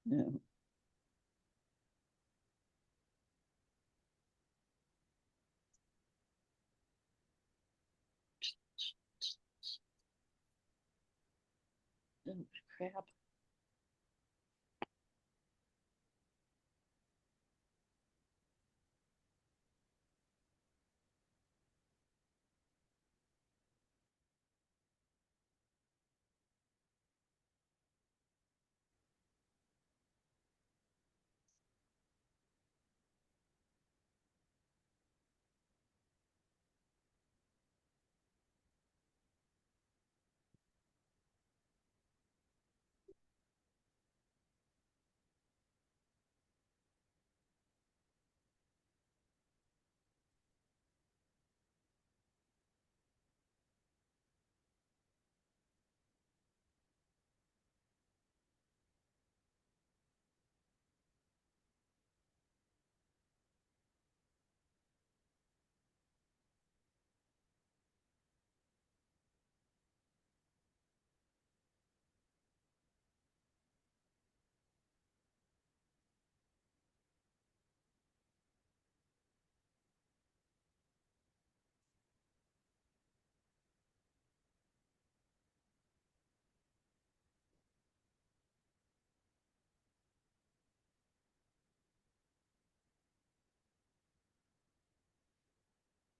Yeah. Oh, crap.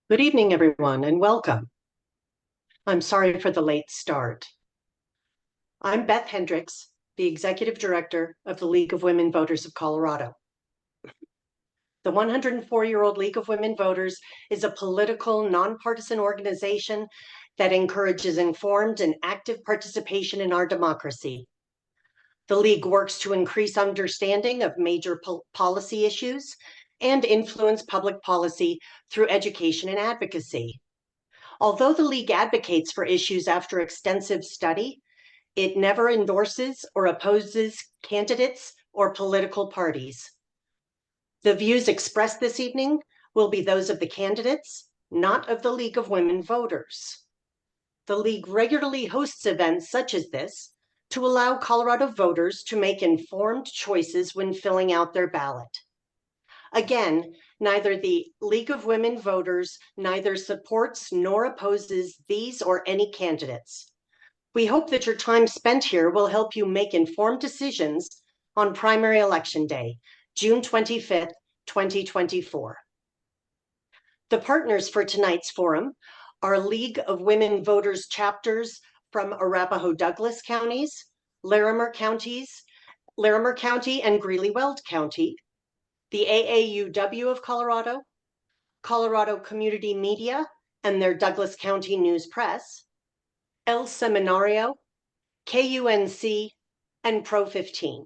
Good evening, everyone, and welcome. I'm sorry for the late start. I'm Beth Hendricks, the Executive Director of the League of Women Voters of Colorado. The 104-year-old League of Women Voters is a political, nonpartisan organization that encourages informed and active participation in our democracy. The League works to increase understanding of major policy issues and influence public policy through education and advocacy. Although the League advocates for issues after extensive study, it never endorses or opposes candidates or political parties. The views expressed this evening will be those of the candidates, not of the League of Women Voters. The League regularly hosts events such as this to allow Colorado voters to make informed choices when filling out their ballot. Again, neither the League of Women Voters neither supports nor opposes these or any candidates. We hope that your time spent here will help you make informed decisions on primary election day, June 25th, 2024. The partners for tonight's forum are League of Women Voters chapters from Arapahoe Douglas counties, Larimer County and Greeley-Weld County, the AAUW of Colorado, Colorado Community Media and their Douglas County News Press, El Seminario, KUNC, and Pro 15.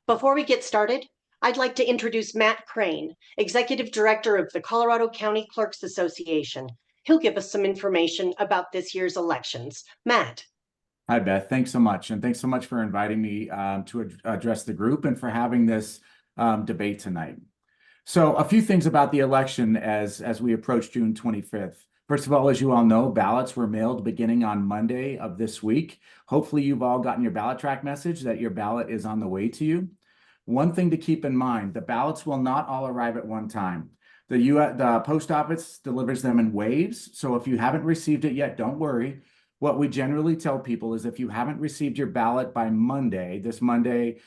Before we get started, I'd like to introduce Matt Crane, Executive Director of the Colorado County Clerks Association. He'll give us some information about this year's elections. Matt. Hi, Beth. Thanks so much. And thanks so much for inviting me to address the group and for having this debate tonight. So a few things about the election as we approach June 25th. First of all, as you all know, ballots were mailed beginning on Monday of this week. Hopefully you've all gotten your ballot track message that your ballot is on the way to you. One thing to keep in mind, the ballots will not all arrive at one time. The post office delivers them in waves. So if you haven't received it yet, don't worry. What we generally tell people is if you haven't received your ballot by Monday, this Monday,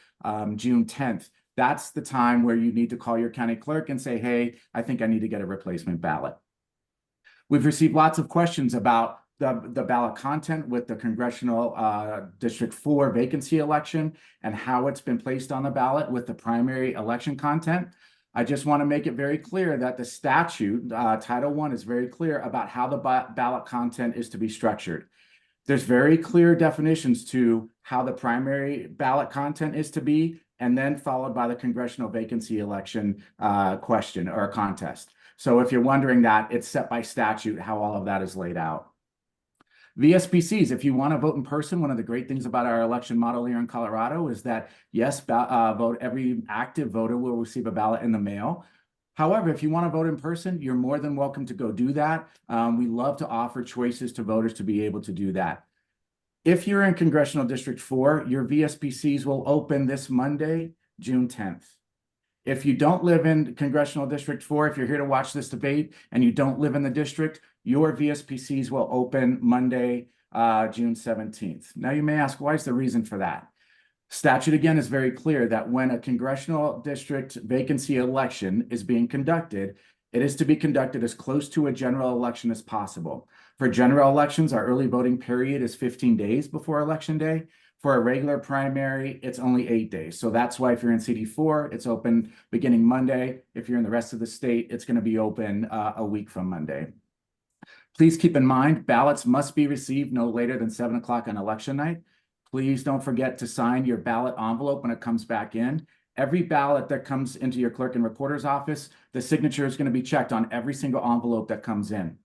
June 10th, that's the time where you need to call your county clerk and say, hey, I think I need to get a replacement ballot. We've received lots of questions about the ballot content with the Congressional District 4 vacancy election and how it's been placed on the ballot with the primary election content. I just want to make it very clear that the statute, Title I, is very clear about how the ballot content is to be structured. There's very clear definitions to how the primary ballot content is to be, and then followed by the congressional vacancy election question or contest. So if you're wondering that, it's set by statute how all of that is laid out. VSPCs, if you want to vote in person, one of the great things about our election model here in Colorado is that, yes, every active voter will receive a ballot in the mail. However, if you want to vote in person, you're more than welcome to go do that. We love to offer choices to voters to be able to do that. If you're in Congressional District 4, your VSPCs will open this Monday, June 10th. If you don't live in Congressional District 4, if you're here to watch this debate and you don't live in the district, your VSPCs will open Monday, June 17th. Now you may ask, why is the reason for that? Statute again is very clear that when a congressional district vacancy election is being conducted, it is to be conducted as close to a general election as possible. For general elections, our early voting period is 15 days before election day. For a regular primary, it's only 8 days. So that's why if you're in CD4, it's open beginning Monday. If you're in the rest of the state, it's going to be open a week from Monday. Please keep in mind, ballots must be received no later than 7 o'clock on election night. Please don't forget to sign your ballot envelope when it comes back in. Every ballot that comes into your clerk and recorder's office, the signature is going to be checked on every single envelope that comes in.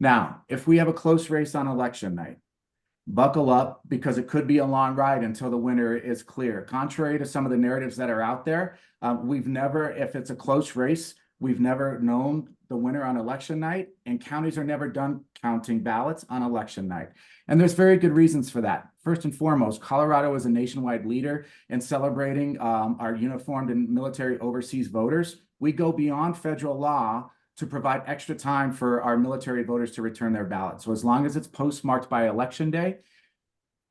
Now, if we have a close race on election night, buckle up because it could be a long ride until the winner is clear. Contrary to some of the narratives that are out there, if it's a close race, we've never known the winner on election night, and counties are never done counting ballots on election night. And there's very good reasons for that. First and foremost, Colorado is a nationwide leader in celebrating our uniformed and military overseas voters. We go beyond federal law to provide extra time for our military voters to return their ballots. So as long as it's postmarked by election day,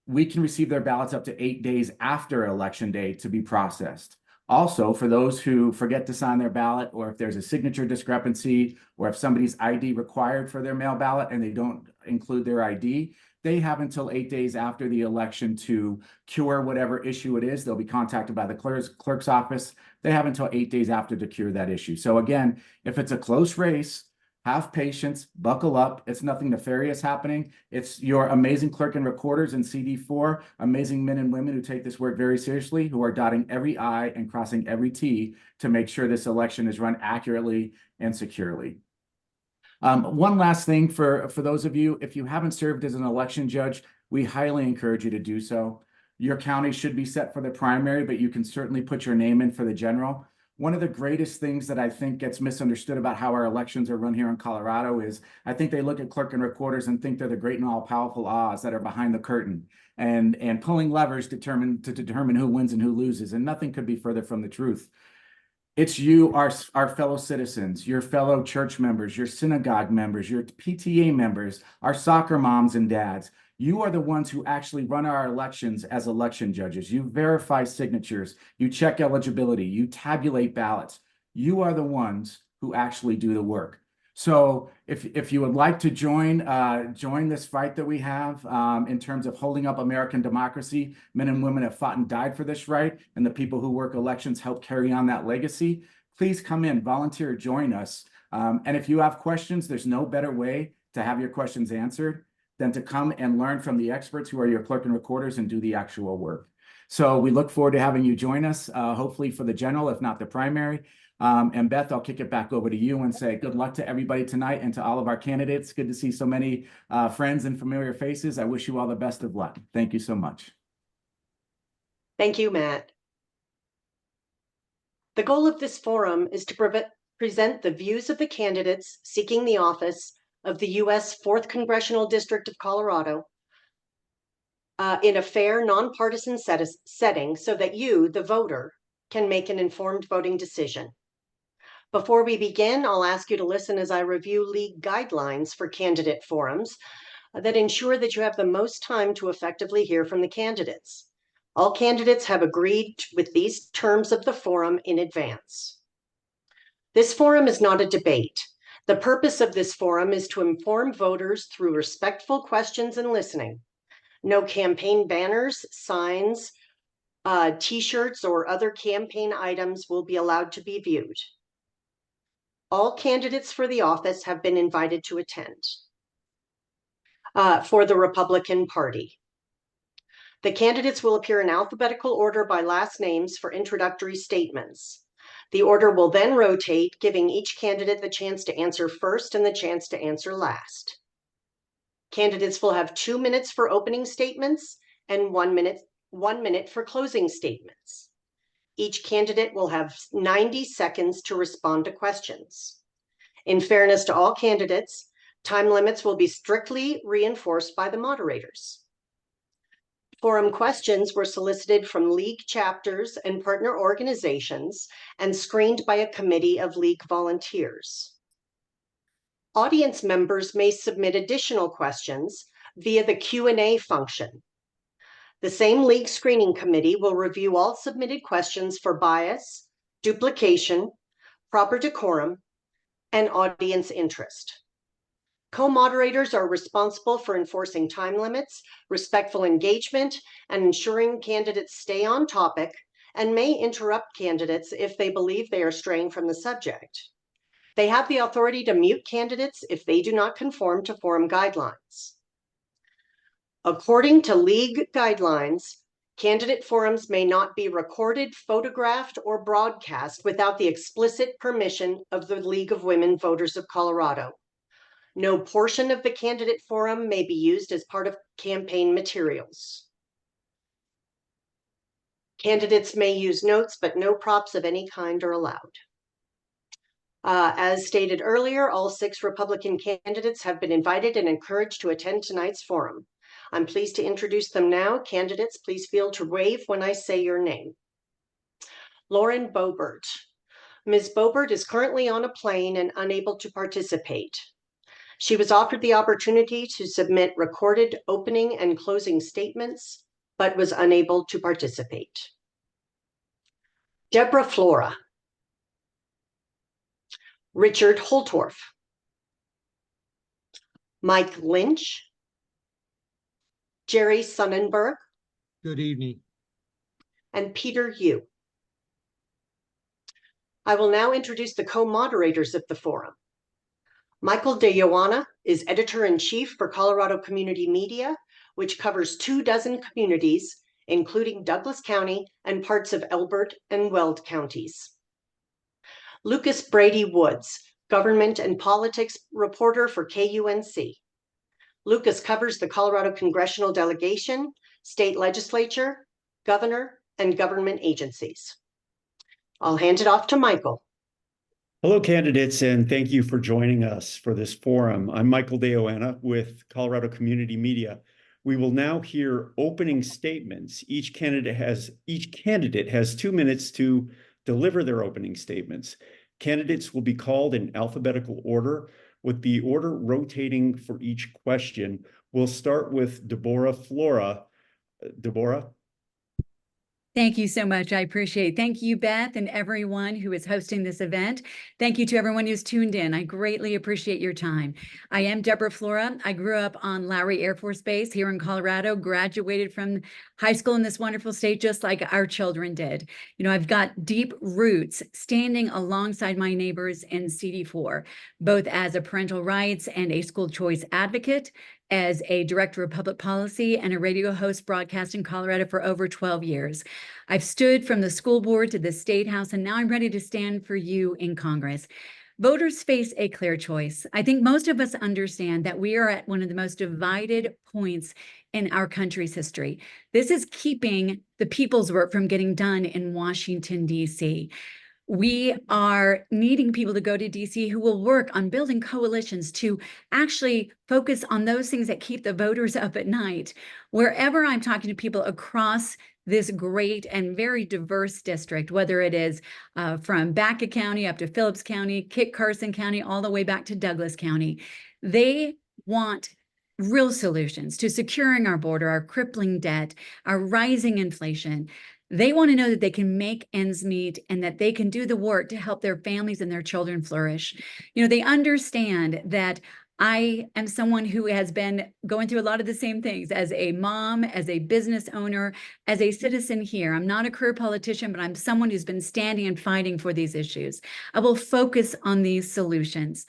we can receive their ballots up to 8 days after election day to be processed. Also, for those who forget to sign their ballot, or if there's a signature discrepancy, or if somebody's ID required for their mail ballot and they don't include their ID, they have until 8 days after the election to cure whatever issue it is. They'll be contacted by the clerk's office. They have until 8 days after to cure that issue. So again, if it's a close race, have patience, buckle up. It's nothing nefarious happening. It's your amazing clerk and recorders in CD4, amazing men and women who take this work very seriously, who are dotting every I and crossing every T to make sure this election is run accurately and securely. One last thing for those of you, if you haven't served as an election judge, we highly encourage you to do so. Your county should be set for the primary, but you can certainly put your name in for the general. One of the greatest things that I think gets misunderstood about how our elections are run here in Colorado is I think they look at clerk and recorders and think they're the great and all-powerful Oz that are behind the curtain and pulling levers to determine who wins and who loses. And nothing could be further from the truth. It's you, our fellow citizens, your fellow church members, your synagogue members, your PTA members, our soccer moms and dads. You are the ones who actually run our elections as election judges. You verify signatures, you check eligibility, you tabulate ballots. You are the ones who actually do the work. So if you would like to join this fight that we have in terms of holding up American democracy, men and women have fought and died for this right, and the people who work elections help carry on that legacy. Please come in, volunteer, join us. And if you have questions, there's no better way to have your questions answered than to come and learn from the experts who are your clerk and recorders and do the actual work. So we look forward to having you join us, hopefully for the general, if not the primary. And Beth, I'll kick it back over to you and say good luck to everybody tonight and to all of our candidates. Good to see so many friends and familiar faces. I wish you all the best of luck. Thank you so much. Thank you, Matt. The goal of this forum is to present the views of the candidates seeking the office of the U.S. 4th Congressional District of Colorado in a fair, nonpartisan setting so that you, the voter, can make an informed voting decision. Before we begin, I'll ask you to listen as I review league guidelines for candidate forums that ensure that you have the most time to effectively hear from the candidates. All candidates have agreed with these terms of the forum in advance. This forum is not a debate. The purpose of this forum is to inform voters through respectful questions and listening. No campaign banners, signs, T-shirts, or other campaign items will be allowed to be viewed. All candidates for the office have been invited to attend for the Republican Party. The candidates will appear in alphabetical order by last names for introductory statements. The order will then rotate, giving each candidate the chance to answer first and the chance to answer last. Candidates will have 2 minutes for opening statements and 1 minute for closing statements. Each candidate will have 90 seconds to respond to questions. In fairness to all candidates, time limits will be strictly reinforced by the moderators. Forum questions were solicited from League chapters and partner organizations and screened by a committee of League volunteers. Audience members may submit additional questions via the Q&A function. The same League screening committee will review all submitted questions for bias, duplication, proper decorum, and audience interest. Co-moderators are responsible for enforcing time limits, respectful engagement, and ensuring candidates stay on topic, and may interrupt candidates if they believe they are straying from the subject. They have the authority to mute candidates if they do not conform to forum guidelines. According to League guidelines, candidate forums may not be recorded, photographed, or broadcast without the explicit permission of the League of Women Voters of Colorado. No portion of the candidate forum may be used as part of campaign materials. Candidates may use notes, but no props of any kind are allowed. As stated earlier, all 6 Republican candidates have been invited and encouraged to attend tonight's forum. I'm pleased to introduce them now. Candidates, please feel to wave when I say your name. Lauren Boebert. Ms. Boebert is currently on a plane and unable to participate. She was offered the opportunity to submit recorded opening and closing statements, but was unable to participate. Deborah Flora. Richard Holtorf. Mike Lynch. Jerry Sonnenberg. Good evening. And Peter Yu. I will now introduce the co-moderators of the forum. Michael de Ioana is editor-in-chief for Colorado Community Media, which covers 24 communities, including Douglas County and parts of Elbert and Weld counties. Lucas Brady Woods, government and politics reporter for KUNC. Lucas covers the Colorado Congressional Delegation, state legislature, governor, and government agencies. I'll hand it off to Michael. Hello, candidates, and thank you for joining us for this forum. I'm Michael de Ioana with Colorado Community Media. We will now hear opening statements. Each candidate has 2 minutes to deliver their opening statements. Candidates will be called in alphabetical order, with the order rotating for each question. We'll start with Deborah Flora. Deborah? Thank you so much. I appreciate it. Thank you, Beth, and everyone who is hosting this event. Thank you to everyone who's tuned in. I greatly appreciate your time. I am Deborah Flora. I grew up on Lowry Air Force Base here in Colorado, graduated from high school in this wonderful state, just like our children did. You know, I've got deep roots standing alongside my neighbors in CD4, both as a parental rights and a school choice advocate, as a director of public policy and a radio host broadcast in Colorado for over 12 years. I've stood from the school board to the state house, and now I'm ready to stand for you in Congress. Voters face a clear choice. I think most of us understand that we are at one of the most divided points in our country's history. This is keeping the people's work from getting done in Washington, D.C. We are needing people to go to DC who will work on building coalitions to actually focus on those things that keep the voters up at night. Wherever I'm talking to people across this great and very diverse district, whether it is from Baca County up to Phillips County, Kit Carson County, all the way back to Douglas County, they want real solutions to securing our border, our crippling debt, our rising inflation. They want to know that they can make ends meet and that they can do the work to help their families and their children flourish. You know, they understand that I am someone who has been going through a lot of the same things as a mom, as a business owner, as a citizen here. I'm not a career politician, but I'm someone who's been standing and fighting for these issues. I will focus on these solutions.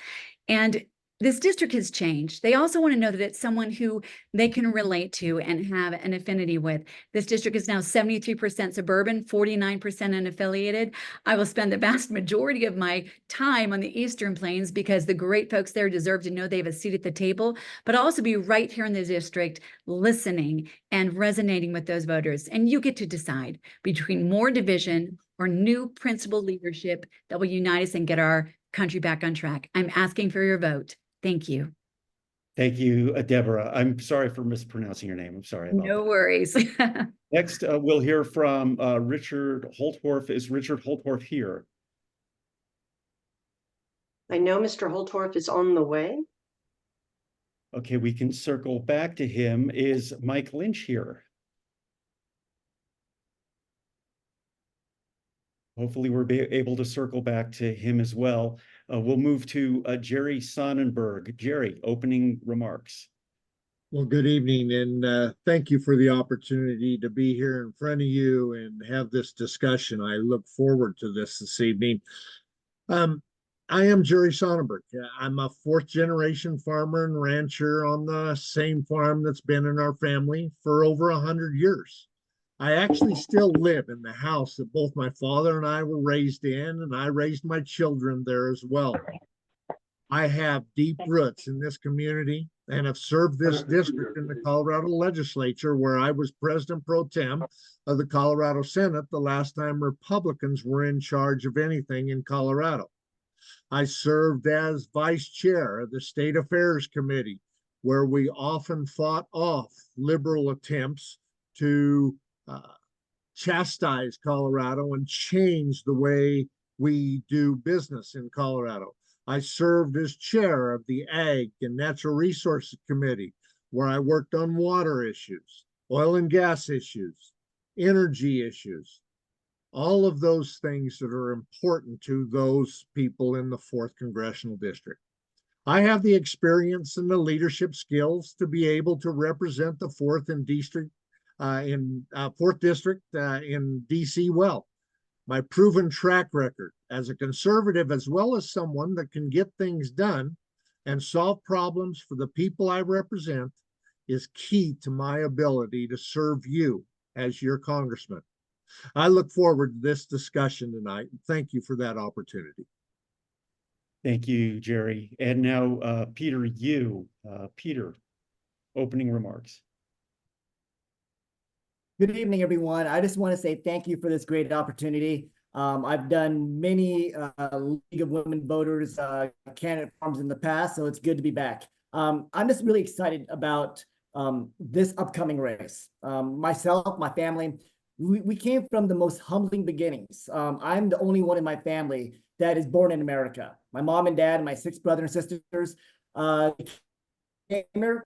And this district has changed. They also want to know that it's someone who they can relate to and have an affinity with. This district is now 73% suburban, 49% unaffiliated. I will spend the vast majority of my time on the Eastern Plains because the great folks there deserve to know they have a seat at the table, but I'll also be right here in the district listening and resonating with those voters. And you get to decide between more division or new principled leadership that will unite us and get our country back on track. I'm asking for your vote. Thank you. Thank you, Deborah. I'm sorry for mispronouncing your name. I'm sorry about No that. worries. Next, we'll hear from Richard Holtorf. Is Richard Holtorf here? I know Mr. Holtorf is on the way. Okay, we can circle back to him. Is Mike Lynch here? Hopefully we're able to circle back to him as well. We'll move to Jerry Sonnenberg. Jerry, opening remarks. Well, good evening, and thank you for the opportunity to be here in front of you and have this discussion. I look forward to this evening. I am Jerry Sonnenberg. I'm a fourth generation farmer and rancher on the same farm that's been in our family for over 100 years. I actually still live in the house that both my father and I were raised in, and I raised my children there as well. I have deep roots in this community and have served this district in the Colorado legislature, where I was president pro tem of the Colorado Senate the last time Republicans were in charge of anything in Colorado. I served as vice chair of the State Affairs Committee, where we often fought off liberal attempts to chastise Colorado and change the way we do business in Colorado. I served as chair of the Ag and Natural Resources Committee, where I worked on water issues, oil and gas issues, energy issues, all of those things that are important to those people in the 4th Congressional District. I have the experience and the leadership skills to be able to represent the 4th District in DC well. My proven track record as a conservative, as well as someone that can get things done and solve problems for the people I represent, is key to my ability to serve you as your congressman. I look forward to this discussion tonight. Thank you for that opportunity. Thank you, Jerry. And now, Peter Yu. Peter, opening remarks. Good evening, everyone. I just want to say thank you for this great opportunity. I've done many League of Women Voters candidate forums in the past, so it's good to be back. I'm just really excited about this upcoming race. Myself, my family, we came from the most humbling beginnings. I'm the only one in my family that is born in America. My mom and dad and my 6 brothers and sisters came here,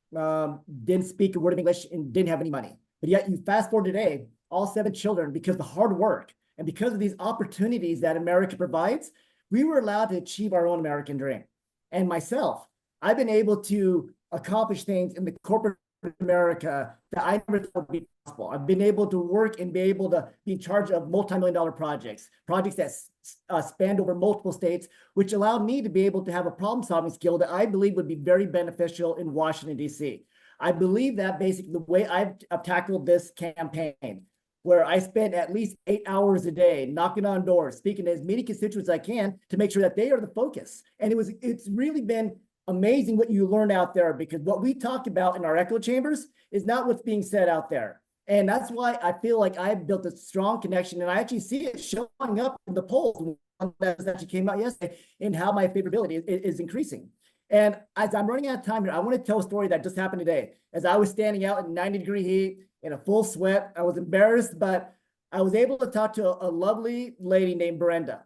didn't speak a word of English and didn't have any money. But yet you fast forward today, all 7 children, because of the hard work and because of these opportunities that America provides, we were allowed to achieve our own American dream. And myself, I've been able to accomplish things in the corporate America that I never thought would be possible. I've been able to work and be able to be in charge of multi-million-dollar projects that spanned over multiple states, which allowed me to be able to have a problem-solving skill that I believe would be very beneficial in Washington, D.C. I believe that basically the way I've tackled this campaign, where I spend at least 8 hours a day knocking on doors, speaking to as many constituents as I can to make sure that they are the focus. And it's really been amazing what you learned out there, because what we talked about in our echo chambers is not what's being said out there. And that's why I feel like I've built a strong connection, and I actually see it showing up in the polls that actually came out yesterday in how my favorability is increasing. And as I'm running out of time here, I want to tell a story that just happened today. As I was standing out in 90-degree heat in a full sweat, I was embarrassed, but I was able to talk to a lovely lady named Brenda.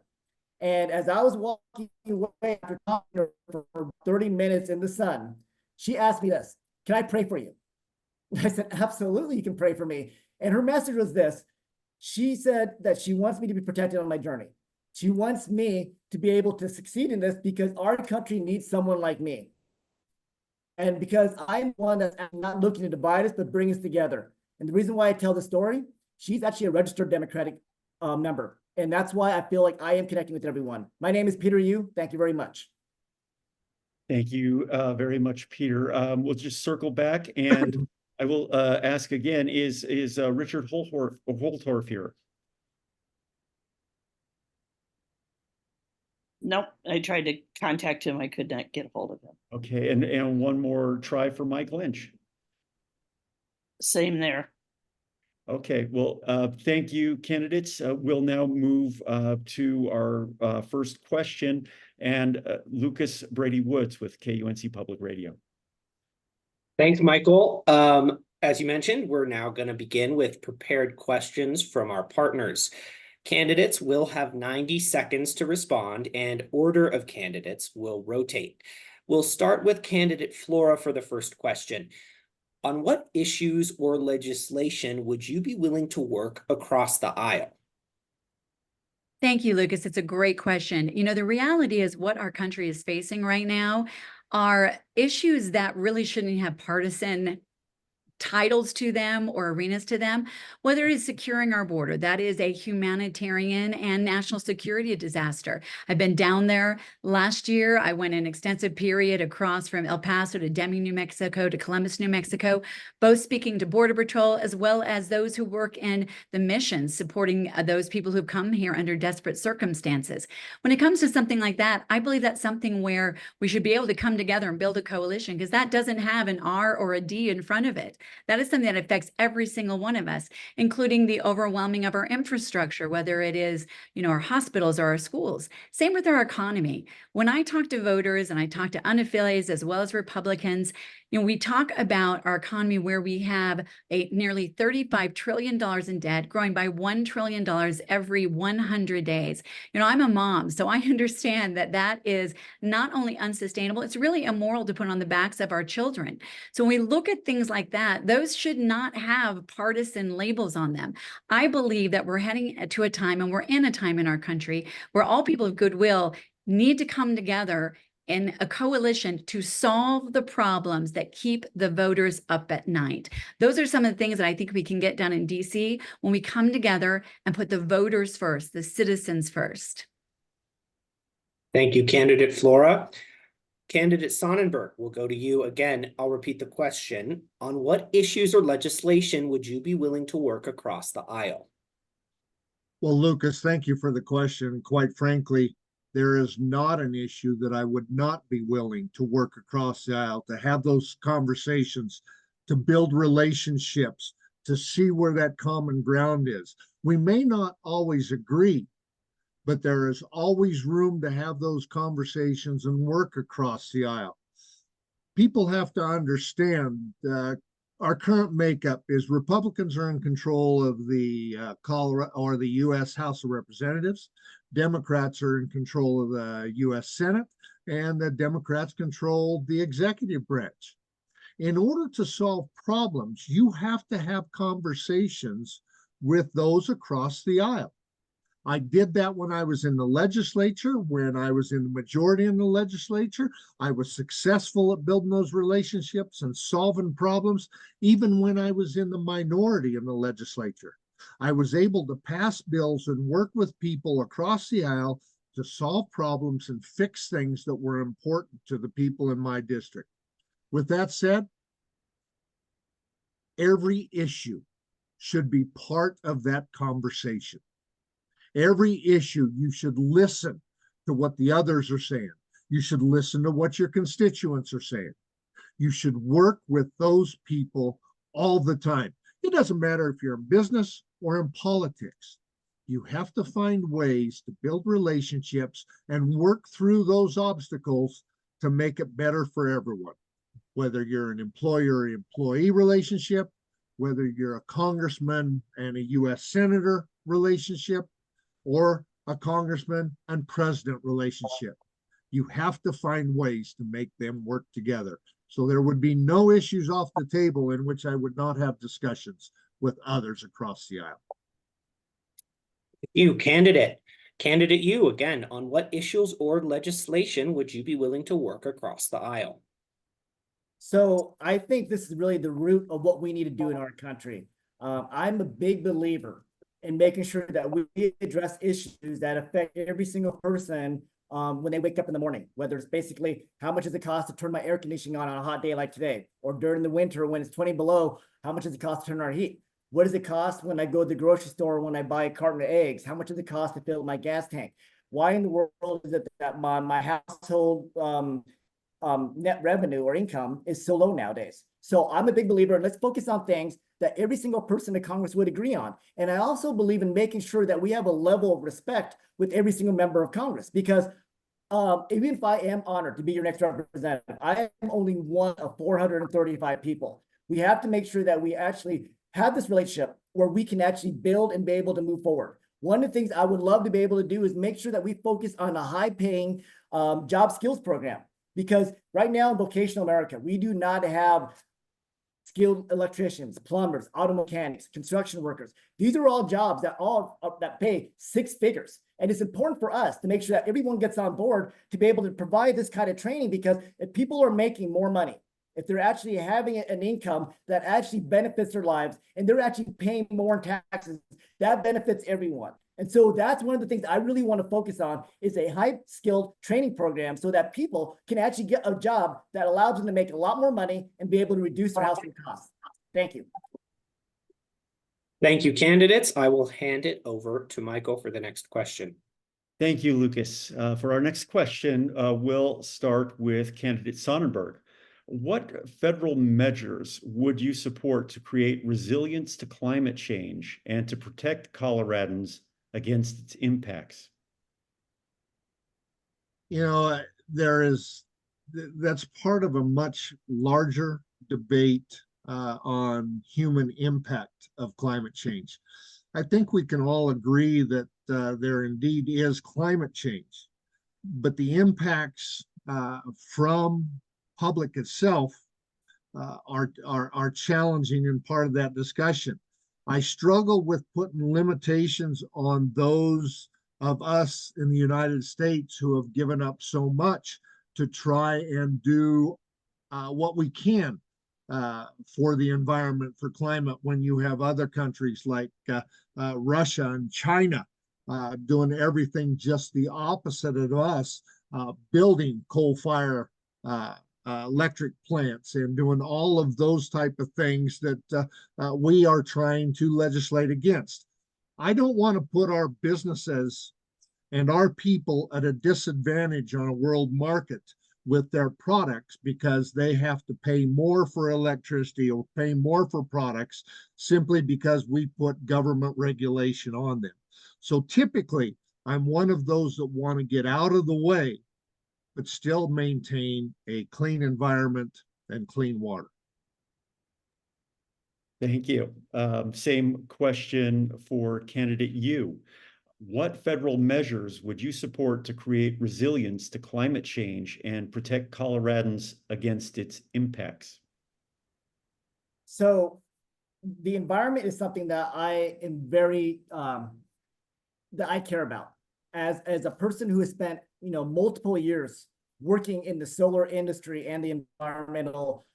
And as I was walking away after talking to her for 30 minutes in the sun, she asked me this: "Can I pray for you?" I said, "Absolutely, you can pray for me." And her message was this: she said that she wants me to be protected on my journey. She wants me to be able to succeed in this because our country needs someone like me. And because I'm one that's not looking to divide us, but bring us together. And the reason why I tell the story, she's actually a registered Democratic member. And that's why I feel like I am connecting with everyone. My name is Peter Yu. Thank you very much. Thank you very much, Peter. We'll just circle back, and I will ask again, is Richard Holtorf here? Nope, I tried to contact him. I could not get a hold of him. Okay, and one more try for Mike Lynch. Same there. Okay, well, thank you, candidates. We'll now move to our first question, and Lucas Brady Woods with KUNC Public Radio. Thanks, Michael. As you mentioned, we're now going to begin with prepared questions from our partners. Candidates will have 90 seconds to respond, and order of candidates will rotate. We'll start with candidate Flora for the first question. On what issues or legislation would you be willing to work across the aisle? Thank you, Lucas. It's a great question. You know, the reality is what our country is facing right now are issues that really shouldn't have partisan titles to them or arenas to them, whether it is securing our border. That is a humanitarian and national security disaster. I've been down there last year. I went an extensive period across from El Paso to Deming, New Mexico to Columbus, New Mexico, both speaking to Border Patrol as well as those who work in the missions, supporting those people who've come here under desperate circumstances. When it comes to something like that, I believe that's something where we should be able to come together and build a coalition, because that doesn't have an R or a D in front of it. That is something that affects every single one of us, including the overwhelming of our infrastructure, whether it is, our hospitals or our schools. Same with our economy. When I talk to voters and I talk to unaffiliated as well as Republicans, we talk about our economy where we have a nearly $35 trillion in debt, growing by $1 trillion every 100 days. I'm a mom, so I understand that that is not only unsustainable, it's really immoral to put on the backs of our children. So when we look at things like that, those should not have partisan labels on them. I believe that we're heading to a time, and we're in a time in our country, where all people of goodwill need to come together in a coalition to solve the problems that keep the voters up at night. Those are some of the things that I think we can get done in DC when we come together and put the voters first, the citizens first. Thank you, candidate Flora. Candidate Sonnenberg, we'll go to you again. I'll repeat the question. On what issues or legislation would you be willing to work across the aisle? Well, Lucas, thank you for the question. Quite frankly, there is not an issue that I would not be willing to work across the aisle, to have those conversations, to build relationships, to see where that common ground is. We may not always agree, but there is always room to have those conversations and work across the aisle. People have to understand our current makeup is Republicans are in control of the Colorado or the U.S. House of Representatives. Democrats are in control of the U.S. Senate, and the Democrats control the executive branch. In order to solve problems, you have to have conversations with those across the aisle. I did that when I was in the legislature. When I was in the majority in the legislature, I was successful at building those relationships and solving problems. Even when I was in the minority in the legislature, I was able to pass bills and work with people across the aisle to solve problems and fix things that were important to the people in my district. With that said, every issue should be part of that conversation. Every issue, you should listen to what the others are saying. You should listen to what your constituents are saying. You should work with those people all the time. It doesn't matter if you're in business or in politics. You have to find ways to build relationships and work through those obstacles to make it better for everyone. Whether you're an employer-employee relationship, whether you're a congressman and a U.S. senator relationship, or a congressman and president relationship. You have to find ways to make them work together. So there would be no issues off the table in which I would not have discussions with others across the aisle. You, candidate. Candidate you, again, on what issues or legislation would you be willing to work across the aisle? So I think this is really the root of what we need to do in our country. I'm a big believer in making sure that we address issues that affect every single person when they wake up in the morning, whether it's basically how much does it cost to turn my air conditioning on a hot day like today, or during the winter when it's 20 below, how much does it cost to turn our heat? What does it cost when I go to the grocery store when I buy a carton of eggs? How much does it cost to fill my gas tank? Why in the world is it that my household net revenue or income is so low nowadays? So I'm a big believer, let's focus on things that every single person in Congress would agree on. And I also believe in making sure that we have a level of respect with every single member of Congress, because even if I am honored to be your next representative, I am only one of 435 people. We have to make sure that we actually have this relationship where we can actually build and be able to move forward. One of the things I would love to be able to do is make sure that we focus on a high-paying job skills program. Because right now in vocational America, we do not have skilled electricians, plumbers, auto mechanics, construction workers. These are all jobs that pay 6 figures. And it's important for us to make sure that everyone gets on board to be able to provide this kind of training, because if people are making more money, if they're actually having an income that actually benefits their lives and they're actually paying more in taxes, that benefits everyone. And so that's one of the things I really want to focus on, is a high-skilled training program so that people can actually get a job that allows them to make a lot more money and be able to reduce their housing costs. Thank you. Thank you, candidates. I will hand it over to Michael for the next question. Thank you, Lucas. For our next question, we'll start with candidate Sonnenberg. What federal measures would you support to create resilience to climate change and to protect Coloradans against its impacts? You know, that's part of a much larger debate on human impact of climate change. I think we can all agree that there indeed is climate change, but the impacts from public itself are challenging and part of that discussion. I struggle with putting limitations on those of us in the United States who have given up so much to try and do what we can for the environment, for climate, when you have other countries like Russia and China doing everything just the opposite of us, building coal-fire electric plants and doing all of those type of things that we are trying to legislate against. I don't want to put our businesses and our people at a disadvantage on a world market with their products because they have to pay more for electricity or pay more for products simply because we put government regulation on them. So typically, I'm one of those that want to get out of the way, but still maintain a clean environment and clean water. Thank you. Same question for candidate Yu. What federal measures would you support to create resilience to climate change and protect Coloradans against its impacts? So the environment is something that I am very, that I care about. As a person who has spent, multiple years working in the solar industry and the environmental,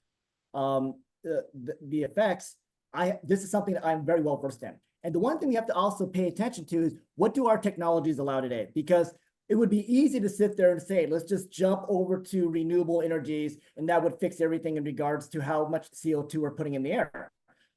the effects, this is something that I'm very well versed in. And the one thing we have to also pay attention to is, what do our technologies allow today? Because it would be easy to sit there and say, let's just jump over to renewable energies, and that would fix everything in regards to how much CO2 we're putting in the air.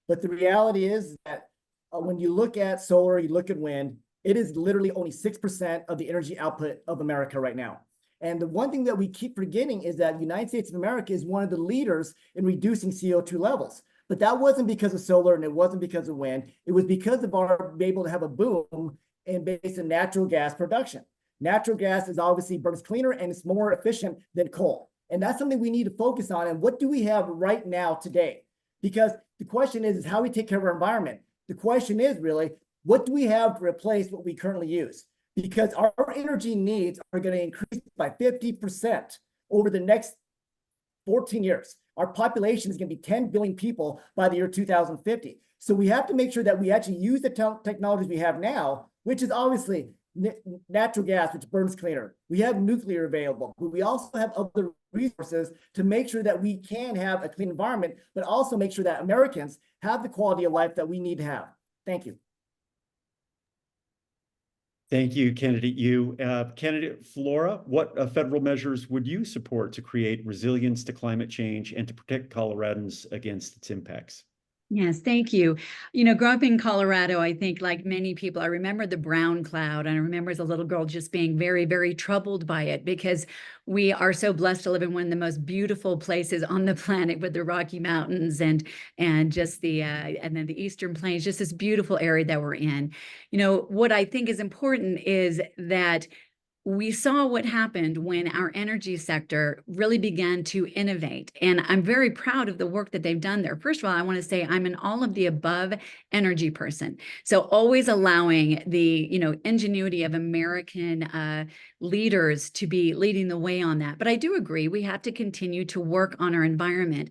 But the reality is that when you look at solar, you look at wind, it is literally only 6% of the energy output of America right now. And the one thing that we keep forgetting is that the United States of America is one of the leaders in reducing CO2 levels. But that wasn't because of solar, and it wasn't because of wind. It was because of our being able to have a boom in based on natural gas production. Natural gas is obviously burns cleaner and it's more efficient than coal. And that's something we need to focus on. And what do we have right now today? Because the question is how we take care of our environment. The question is really, what do we have to replace what we currently use? Because our energy needs are going to increase by 50% over the next 14 years. Our population is going to be 10 billion people by the year 2050. So we have to make sure that we actually use the technologies we have now, which is obviously natural gas, which burns cleaner. We have nuclear available, but we also have other resources to make sure that we can have a clean environment, but also make sure that Americans have the quality of life that we need to have. Thank you. Thank you, candidate Yu. Candidate Flora, what federal measures would you support to create resilience to climate change and to protect Coloradans against its impacts? Yes, thank you. Growing up in Colorado, I think like many people, I remember the brown cloud, and I remember as a little girl just being very, very troubled by it, because we are so blessed to live in one of the most beautiful places on the planet with the Rocky Mountains and just and then the Eastern Plains, just this beautiful area that we're in. What I think is important is that we saw what happened when our energy sector really began to innovate. And I'm very proud of the work that they've done there. First of all, I want to say I'm an all of the above energy person. So always allowing the, ingenuity of American leaders to be leading the way on that. But I do agree we have to continue to work on our environment.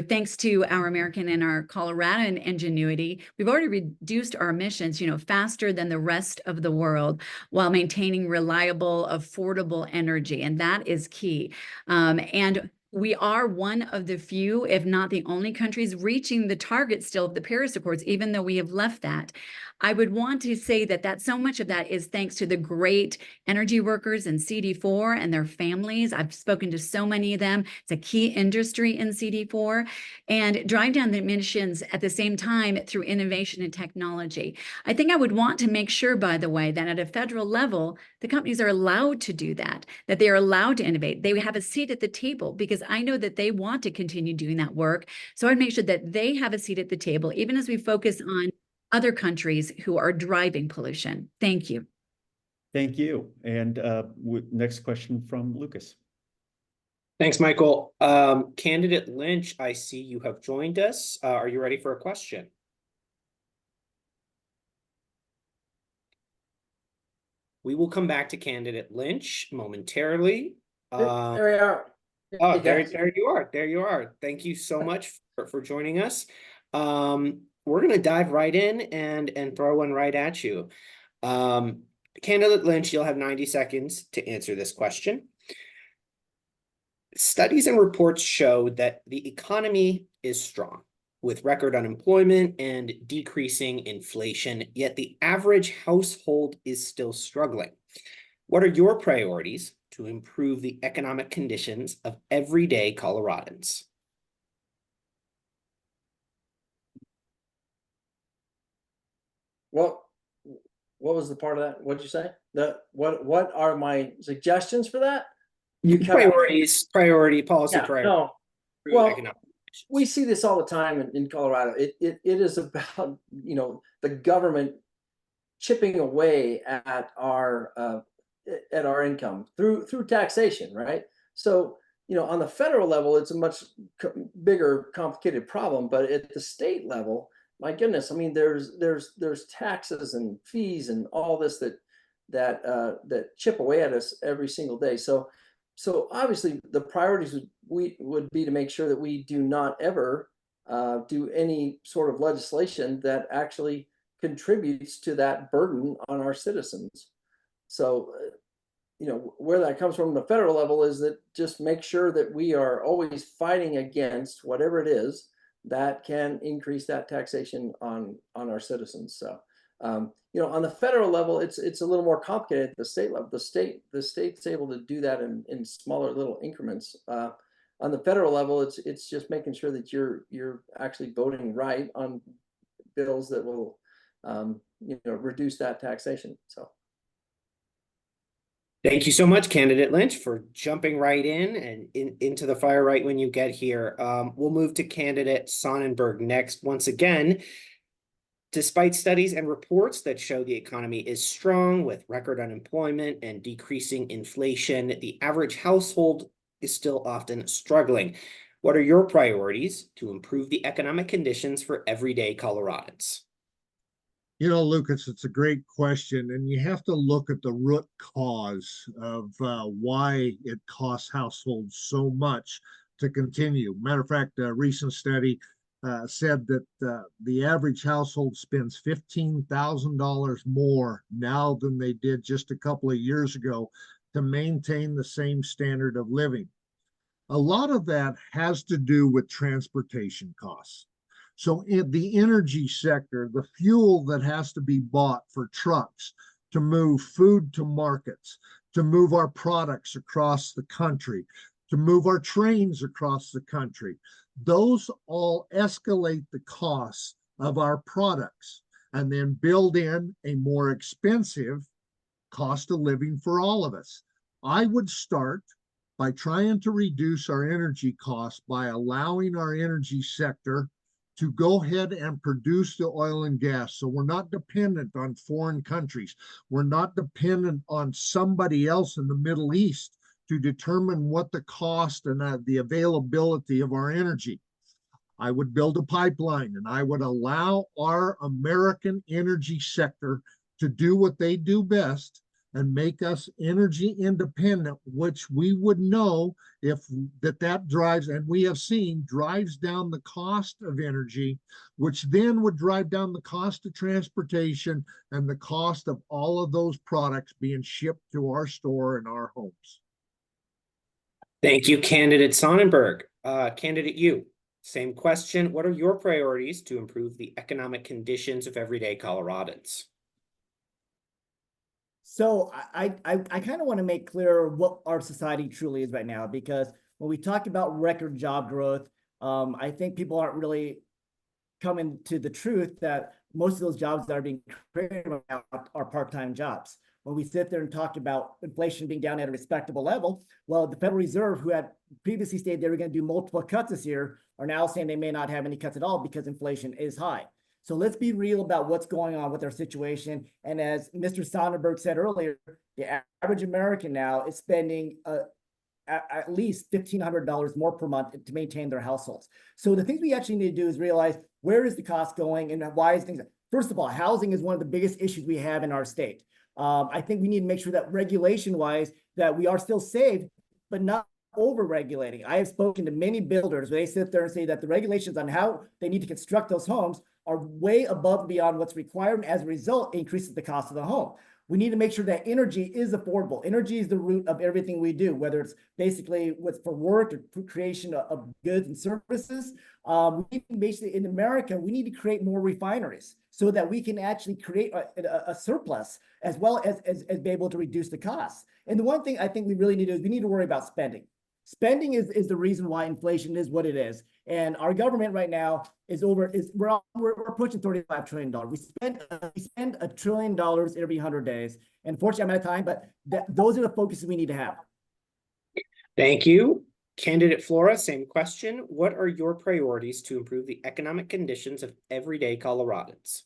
Thanks to our American and our Coloradan ingenuity, we've already reduced our emissions, faster than the rest of the world while maintaining reliable, affordable energy. And that is key. And we are one of the few, if not the only countries reaching the target still of the Paris Accords, even though we have left that. I would want to say that so much of that is thanks to the great energy workers in CD4 and their families. I've spoken to so many of them. It's a key industry in CD4, and drive down the emissions at the same time through innovation and technology. I think I would want to make sure, by the way, that at a federal level, the companies are allowed to do that they are allowed to innovate. They have a seat at the table, because I know that they want to continue doing that work. So I'd make sure that they have a seat at the table, even as we focus on other countries who are driving pollution. Thank you. Thank you. And next question from Lucas. Thanks, Michael. Candidate Lynch, I see you have joined us. Are you ready for a question? We will come back to Candidate Lynch momentarily. There we are. Oh, Hey, there guys. you are. There you are. Thank you so much for joining us. We're going to dive right in and throw one right at you. Candidate Lynch, you'll have 90 seconds to answer this question. Studies and reports show that the economy is strong, with record unemployment and decreasing inflation, yet the average household is still struggling. What are your priorities to improve the economic conditions of everyday Coloradans? What was the part of that? What'd you say? What are my suggestions for that? Priority policy. Yeah, priority. no. Improve Well, economic conditions. we see this all the time in Colorado. It is about, the government chipping away at our income through taxation, right? So, on the federal level, it's a much bigger, complicated problem, but at the state level, my goodness, I mean, there's taxes and fees and all this that chip away at us every single day. So obviously the priorities would be to make sure that we do not ever do any sort of legislation that actually contributes to that burden on our citizens. So, where that comes from the federal level is that just make sure that we are always fighting against whatever it is that can increase that taxation on our citizens. So, on the federal level, it's a little more complicated at the state level. The state's able to do that in smaller little increments. On the federal level, it's just making sure that you're actually voting right on bills that will reduce that taxation. So. Thank you so much, Candidate Lynch, for jumping right in and into the fire right when you get here. We'll move to Candidate Sonnenberg next. Once again, despite studies and reports that show the economy is strong with record unemployment and decreasing inflation, the average household is still often struggling. What are your priorities to improve the economic conditions for everyday Coloradans? Lucas, it's a great question, and you have to look at the root cause of why it costs households so much to continue. Matter of fact, a recent study said that the average household spends $15,000 more now than they did just a couple of years ago to maintain the same standard of living. A lot of that has to do with transportation costs. So in the energy sector, the fuel that has to be bought for trucks to move food to markets, to move our products across the country, to move our trains across the country, those all escalate the costs of our products and then build in a more expensive cost of living for all of us. I would start by trying to reduce our energy costs by allowing our energy sector to go ahead and produce the oil and gas. So we're not dependent on foreign countries. We're not dependent on somebody else in the Middle East to determine what the cost and the availability of our energy. I would build a pipeline and I would allow our American energy sector to do what they do best and make us energy independent, which we would know if that drives, and we have seen drives down the cost of energy, which then would drive down the cost of transportation and the cost of all of those products being shipped to our store and our homes. Thank you, candidate Sonnenberg. Candidate Yu, same question. What are your priorities to improve the economic conditions of everyday Coloradans? So I kind of want to make clear what our society truly is right now, because when we talk about record job growth, I think people aren't really coming to the truth that most of those jobs that are being created right now are part-time jobs. When we sit there and talk about inflation being down at a respectable level, well, the Federal Reserve, who had previously stated they were going to do multiple cuts this year, are now saying they may not have any cuts at all because inflation is high. So let's be real about what's going on with our situation. And as Mr. Sonnenberg said earlier, the average American now is spending at least $1,500 more per month to maintain their households. So the things we actually need to do is realize, where is the cost going and why is things. First of all, housing is one of the biggest issues we have in our state. I think we need to make sure that regulation-wise that we are still safe, but not over-regulating. I have spoken to many builders where they sit there and say that the regulations on how they need to construct those homes are way above and beyond what's required, and as a result, increases the cost of the home. We need to make sure that energy is affordable. Energy is the root of everything we do, whether it's basically what's for work or creation of goods and services. We need to basically, in America, we need to create more refineries so that we can actually create a surplus as well as be able to reduce the costs. And the one thing I think we really need to do is we need to worry about spending. Spending is the reason why inflation is what it is. And our government right now we're pushing $35 trillion. We spend $1 trillion every 100 days. And unfortunately, I'm out of time, but those are the focuses we need to have. Thank you. Candidate Flora, same question. What are your priorities to improve the economic conditions of everyday Coloradans?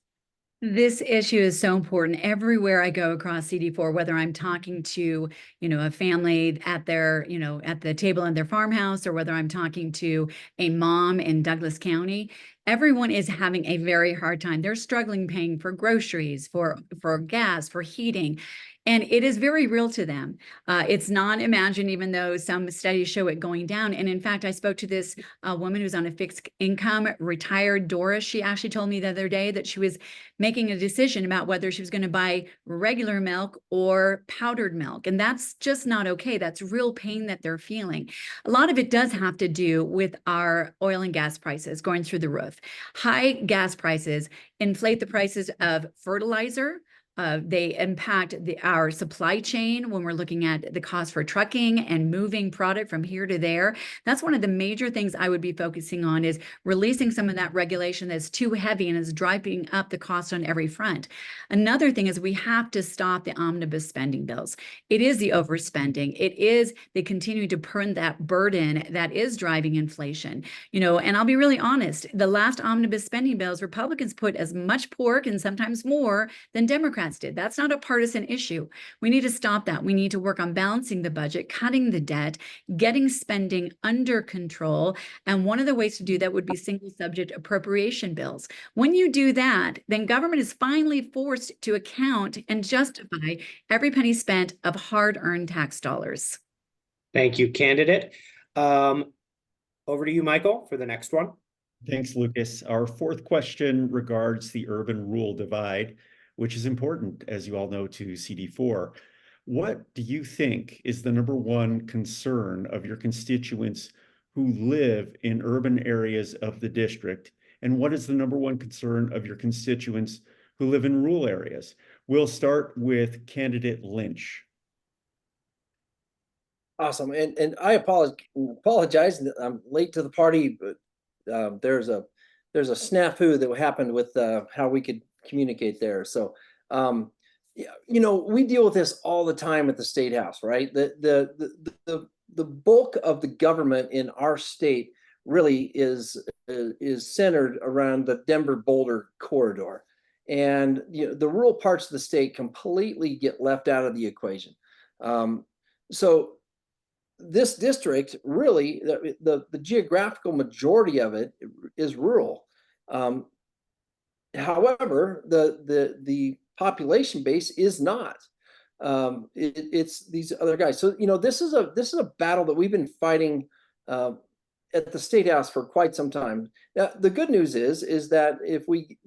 This issue is so important everywhere I go across CD4, whether I'm talking to, a family at their, at the table in their farmhouse, or whether I'm talking to a mom in Douglas County. Everyone is having a very hard time. They're struggling paying for groceries, for gas, for heating. And it is very real to them. It's not imagined, even though some studies show it going down. And in fact, I spoke to this woman who's on a fixed income, retired Doris. She actually told me the other day that she was making a decision about whether she was going to buy regular milk or powdered milk. And that's just not okay. That's real pain that they're feeling. A lot of it does have to do with our oil and gas prices going through the roof. High gas prices inflate the prices of fertilizer. They impact our supply chain when we're looking at the cost for trucking and moving product from here to there. That's one of the major things I would be focusing on, is releasing some of that regulation that's too heavy and is driving up the cost on every front. Another thing is we have to stop the omnibus spending bills. It is the overspending. It is the continuing to burn that burden that is driving inflation. And I'll be really honest, the last omnibus spending bills, Republicans put as much pork and sometimes more than Democrats did. That's not a partisan issue. We need to stop that. We need to work on balancing the budget, cutting the debt, getting spending under control. And one of the ways to do that would be single subject appropriation bills. When you do that, then government is finally forced to account and justify every penny spent of hard-earned tax dollars. Thank you, candidate. Over to you, Michael, for the next one. Thanks, Lucas. Our fourth question regards the urban-rural divide, which is important, as you all know, to CD4. What do you think is the number one concern of your constituents who live in urban areas of the district? And what is the number one concern of your constituents who live in rural areas? We'll start with candidate Lynch. Awesome. And I apologize that I'm late to the party, but there's a snafu that happened with how we could communicate there. So, we deal with this all the time at the State House, right? The bulk of the government in our state really is centered around the Denver-Boulder corridor. And the rural parts of the state completely get left out of the equation. So this district, really, the geographical majority of it is rural. However, the population base is not. It's these other guys. So this is a battle that we've been fighting at the State House for quite some time. Now, the good news is that if we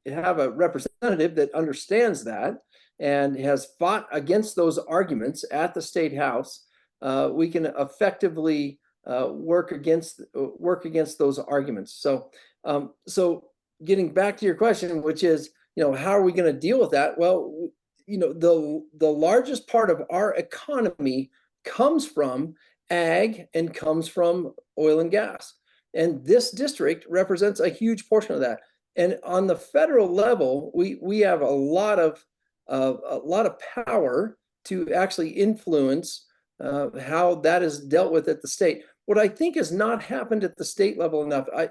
have a representative that understands that and has fought against those arguments at the State House, we can effectively work against those arguments. So getting back to your question, which is, how are we going to deal with that? Well, the largest part of our economy comes from ag and comes from oil and gas. And this district represents a huge portion of that. And on the federal level, we have a lot of power to actually influence how that is dealt with at the state. What I think has not happened at the state level enough, I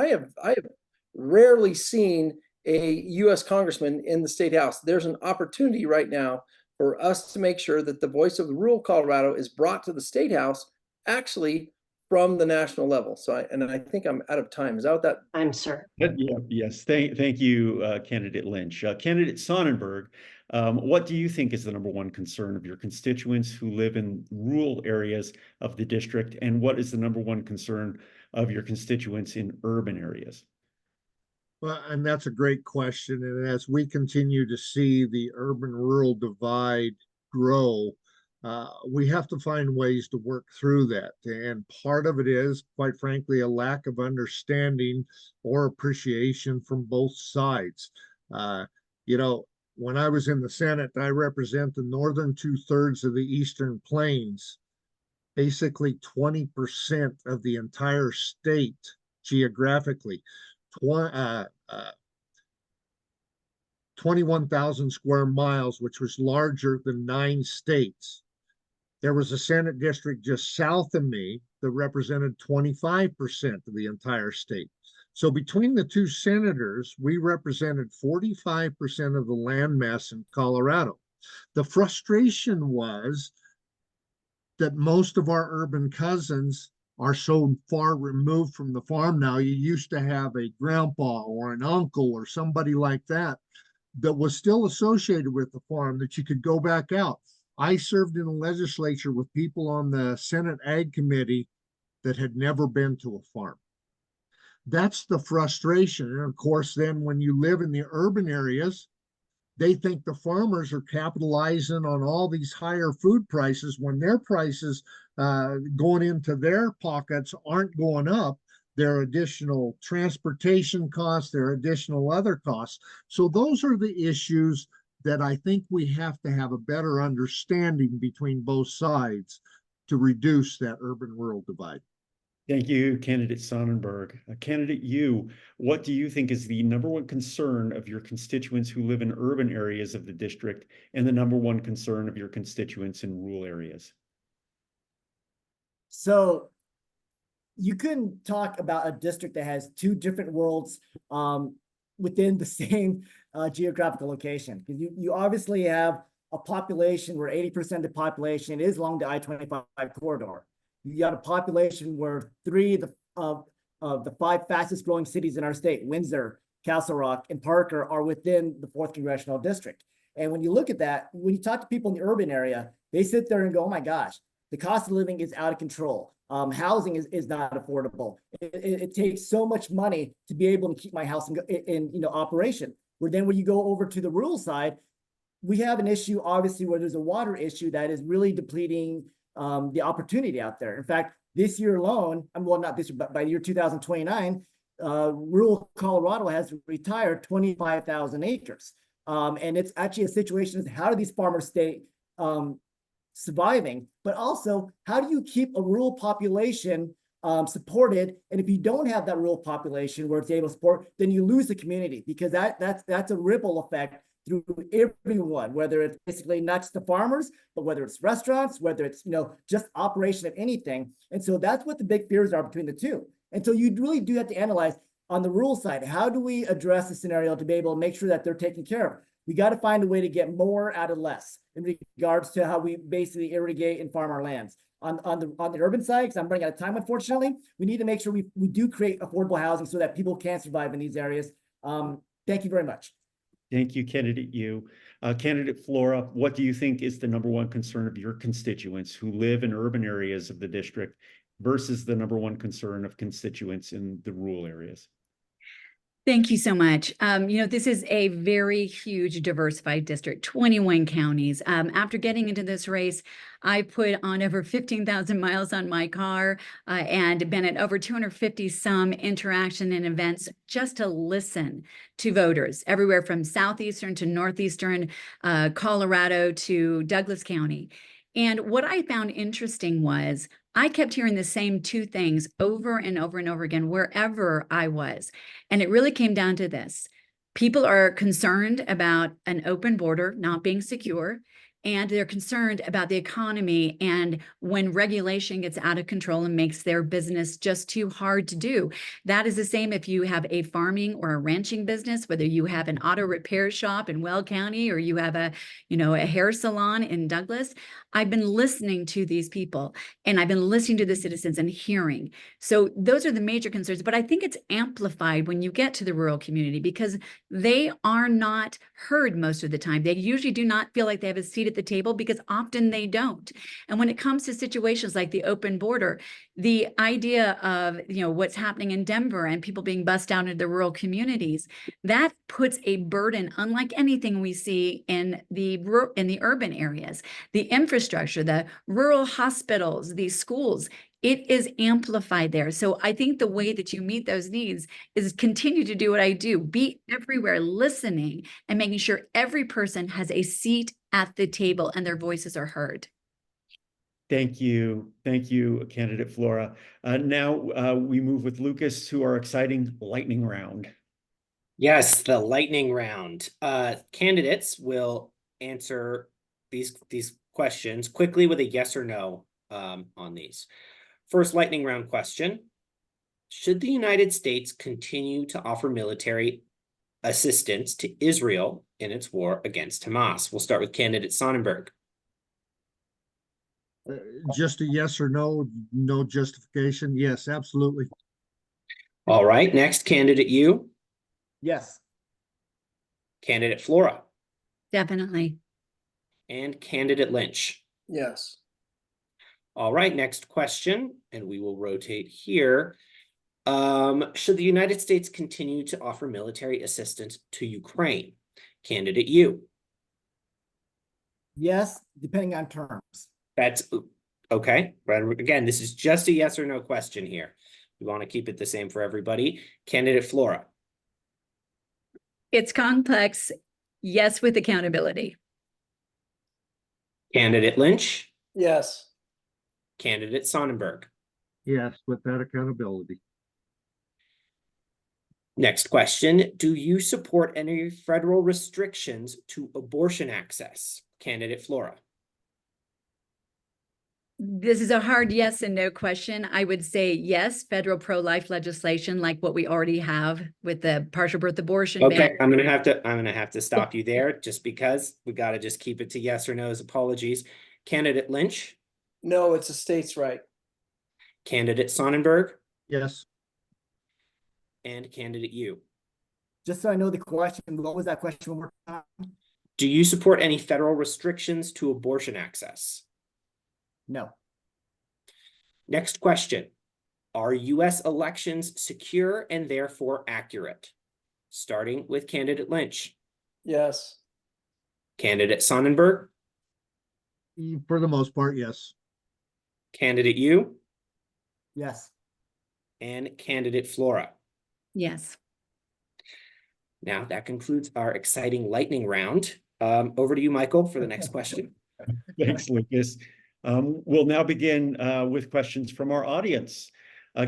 have rarely seen a U.S. congressman in the State House. There's an opportunity right now for us to make sure that the voice of rural Colorado is brought to the State House actually from the national level. So I think I'm out of time. Is that what that? I'm sir. Yeah, yes. Thank you, Candidate Lynch. Candidate Sonnenberg, what do you think is the #1 concern of your constituents who live in rural areas of the district? And what is the #1 concern of your constituents in urban areas? Well, and that's a great question. And as we continue to see the urban-rural divide grow, we have to find ways to work through that. And part of it is, quite frankly, a lack of understanding or appreciation from both sides. When I was in the Senate, I represent the northern 2/3 of the Eastern Plains, basically 20% of the entire state geographically. 21,000 square miles, which was larger than 9 states. There was a Senate district just south of me that represented 25% of the entire state. So between the two senators, we represented 45% of the landmass in Colorado. The frustration was that most of our urban cousins are so far removed from the farm now. You used to have a grandpa or an uncle or somebody like that was still associated with the farm that you could go back out. I served in the legislature with people on the Senate Ag Committee that had never been to a farm. That's the frustration. And of course, then when you live in the urban areas, they think the farmers are capitalizing on all these higher food prices when their prices going into their pockets aren't going up. There are additional transportation costs, there are additional other costs. So those are the issues that I think we have to have a better understanding between both sides to reduce that urban-rural divide. Thank you, Candidate Sonnenberg. Candidate Yu, what do you think is the #1 concern of your constituents who live in urban areas of the district and the #1 concern of your constituents in rural areas? So you couldn't talk about a district that has two different worlds within the same geographical location. Because you obviously have a population where 80% of the population is along the I-25 corridor. You got a population where 3 of the 5 fastest growing cities in our state, Windsor, Castle Rock, and Parker, are within the 4th Congressional District. And when you look at that, when you talk to people in the urban area, they sit there and go, oh my gosh, the cost of living is out of control. Housing is not affordable. It takes so much money to be able to keep my house in operation. Where then when you go over to the rural side, we have an issue, obviously, where there's a water issue that is really depleting the opportunity out there. In fact, this year alone, well, not this year, but by the year 2029, rural Colorado has retired 25,000 acres. And it's actually a situation of how do these farmers stay surviving, but also how do you keep a rural population supported? And if you don't have that rural population where it's able to support, then you lose the community, because that's a ripple effect through everyone, whether it's basically not just the farmers, but whether it's restaurants, whether it's, just operation of anything. And so that's what the big fears are between the two. And so you really do have to analyze on the rural side, how do we address the scenario to be able to make sure that they're taken care of? We got to find a way to get more out of less in regards to how we basically irrigate and farm our lands. On the urban side, because I'm running out of time, unfortunately, we need to make sure we do create affordable housing so that people can survive in these areas. Thank you very much. Thank you, Candidate Yu. Candidate Flora, what do you think is the number one concern of your constituents who live in urban areas of the district versus the number one concern of constituents in the rural areas? Thank you so much. This is a very huge diversified district, 21 counties. After getting into this race, I put on over 15,000 miles on my car and been at over 250 some interaction and events just to listen to voters everywhere from southeastern to northeastern Colorado to Douglas County. And what I found interesting was I kept hearing the same two things over and over and over again, wherever I was. And it really came down to this. People are concerned about an open border not being secure, and they're concerned about the economy and when regulation gets out of control and makes their business just too hard to do. That is the same if you have a farming or a ranching business, whether you have an auto repair shop in Weld County or you have a hair salon in Douglas. I've been listening to these people and I've been listening to the citizens and hearing. So those are the major concerns, but I think it's amplified when you get to the rural community because they are not heard most of the time. They usually do not feel like they have a seat at the table because often they don't. And when it comes to situations like the open border, the idea of what's happening in Denver and people being bussed out into the rural communities, that puts a burden unlike anything we see in the urban areas. The infrastructure, the rural hospitals, these schools, it is amplified there. So I think the way that you meet those needs is continue to do what I do, be everywhere listening and making sure every person has a seat at the table and their voices are heard. Thank you. Thank you, Candidate Flora. Now we move with Lucas to our exciting lightning round. Yes, the lightning round. Candidates will answer these questions quickly with a yes or no on these. First lightning round question. Should the United States continue to offer military assistance to Israel in its war against Hamas? We'll start with candidate Sonnenberg. Just a yes or no, no justification. Yes, absolutely. All right, next candidate Yu. Yes. Candidate Flora. Definitely. And candidate Lynch. Yes. All right, next question, and we will rotate here. Should the United States continue to offer military assistance to Ukraine? Candidate Yu. Yes, depending on terms. That's okay. But again, this is just a yes or no question here. We want to keep it the same for everybody. Candidate Flora. It's complex. Yes, with accountability. Candidate Lynch. Yes. Candidate Sonnenberg. Yes, with that accountability. Next question. Do you support any federal restrictions to abortion access? Candidate Flora. This is a hard yes and no question. I would say yes, federal pro-life legislation like what we already have with the partial birth abortion ban. Okay, I'm gonna have to stop you there just because we got to just keep it to yes or no's. Apologies. Candidate Lynch. No, it's a state's right. Candidate Sonnenberg. Yes. And candidate Yu. Just so I know the question, what was that question one more time? Do you support any federal restrictions to abortion access? No. Next question. Are U.S. elections secure and therefore accurate? Starting with candidate Lynch. Yes. Candidate Sonnenberg. For the most part, yes. Candidate Yu. Yes. And candidate Flora. Yes. Now that concludes our exciting lightning round. Over to you, Michael, for the next question. Thanks, Lucas. We'll now begin with questions from our audience.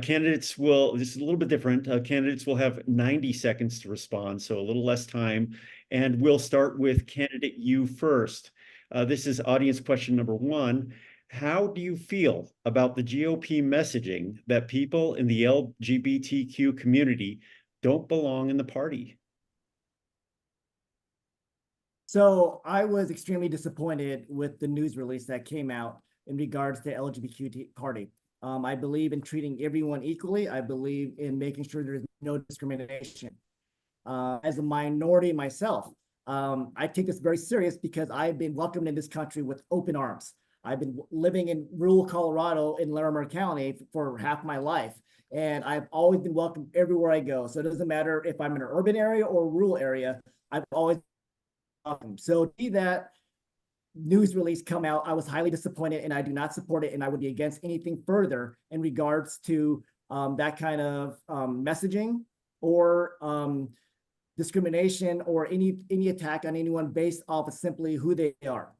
Candidates will, this is a little bit different. Candidates will have 90 seconds to respond, so a little less time. And we'll start with candidate you first. This is audience question number 1. How do you feel about the GOP messaging that people in the LGBTQ community don't belong in the party? So I was extremely disappointed with the news release that came out in regards to LGBTQ party. I believe in treating everyone equally. I believe in making sure there is no discrimination. As a minority myself, I take this very serious because I've been welcomed in this country with open arms. I've been living in rural Colorado in Larimer County for half my life, and I've always been welcomed everywhere I go. So it doesn't matter if I'm in an urban area or a rural area, I've always welcome. So to see that news release come out, I was highly disappointed, and I do not support it, and I would be against anything further in regards to that kind of messaging or discrimination or any attack on anyone based off of simply who they are.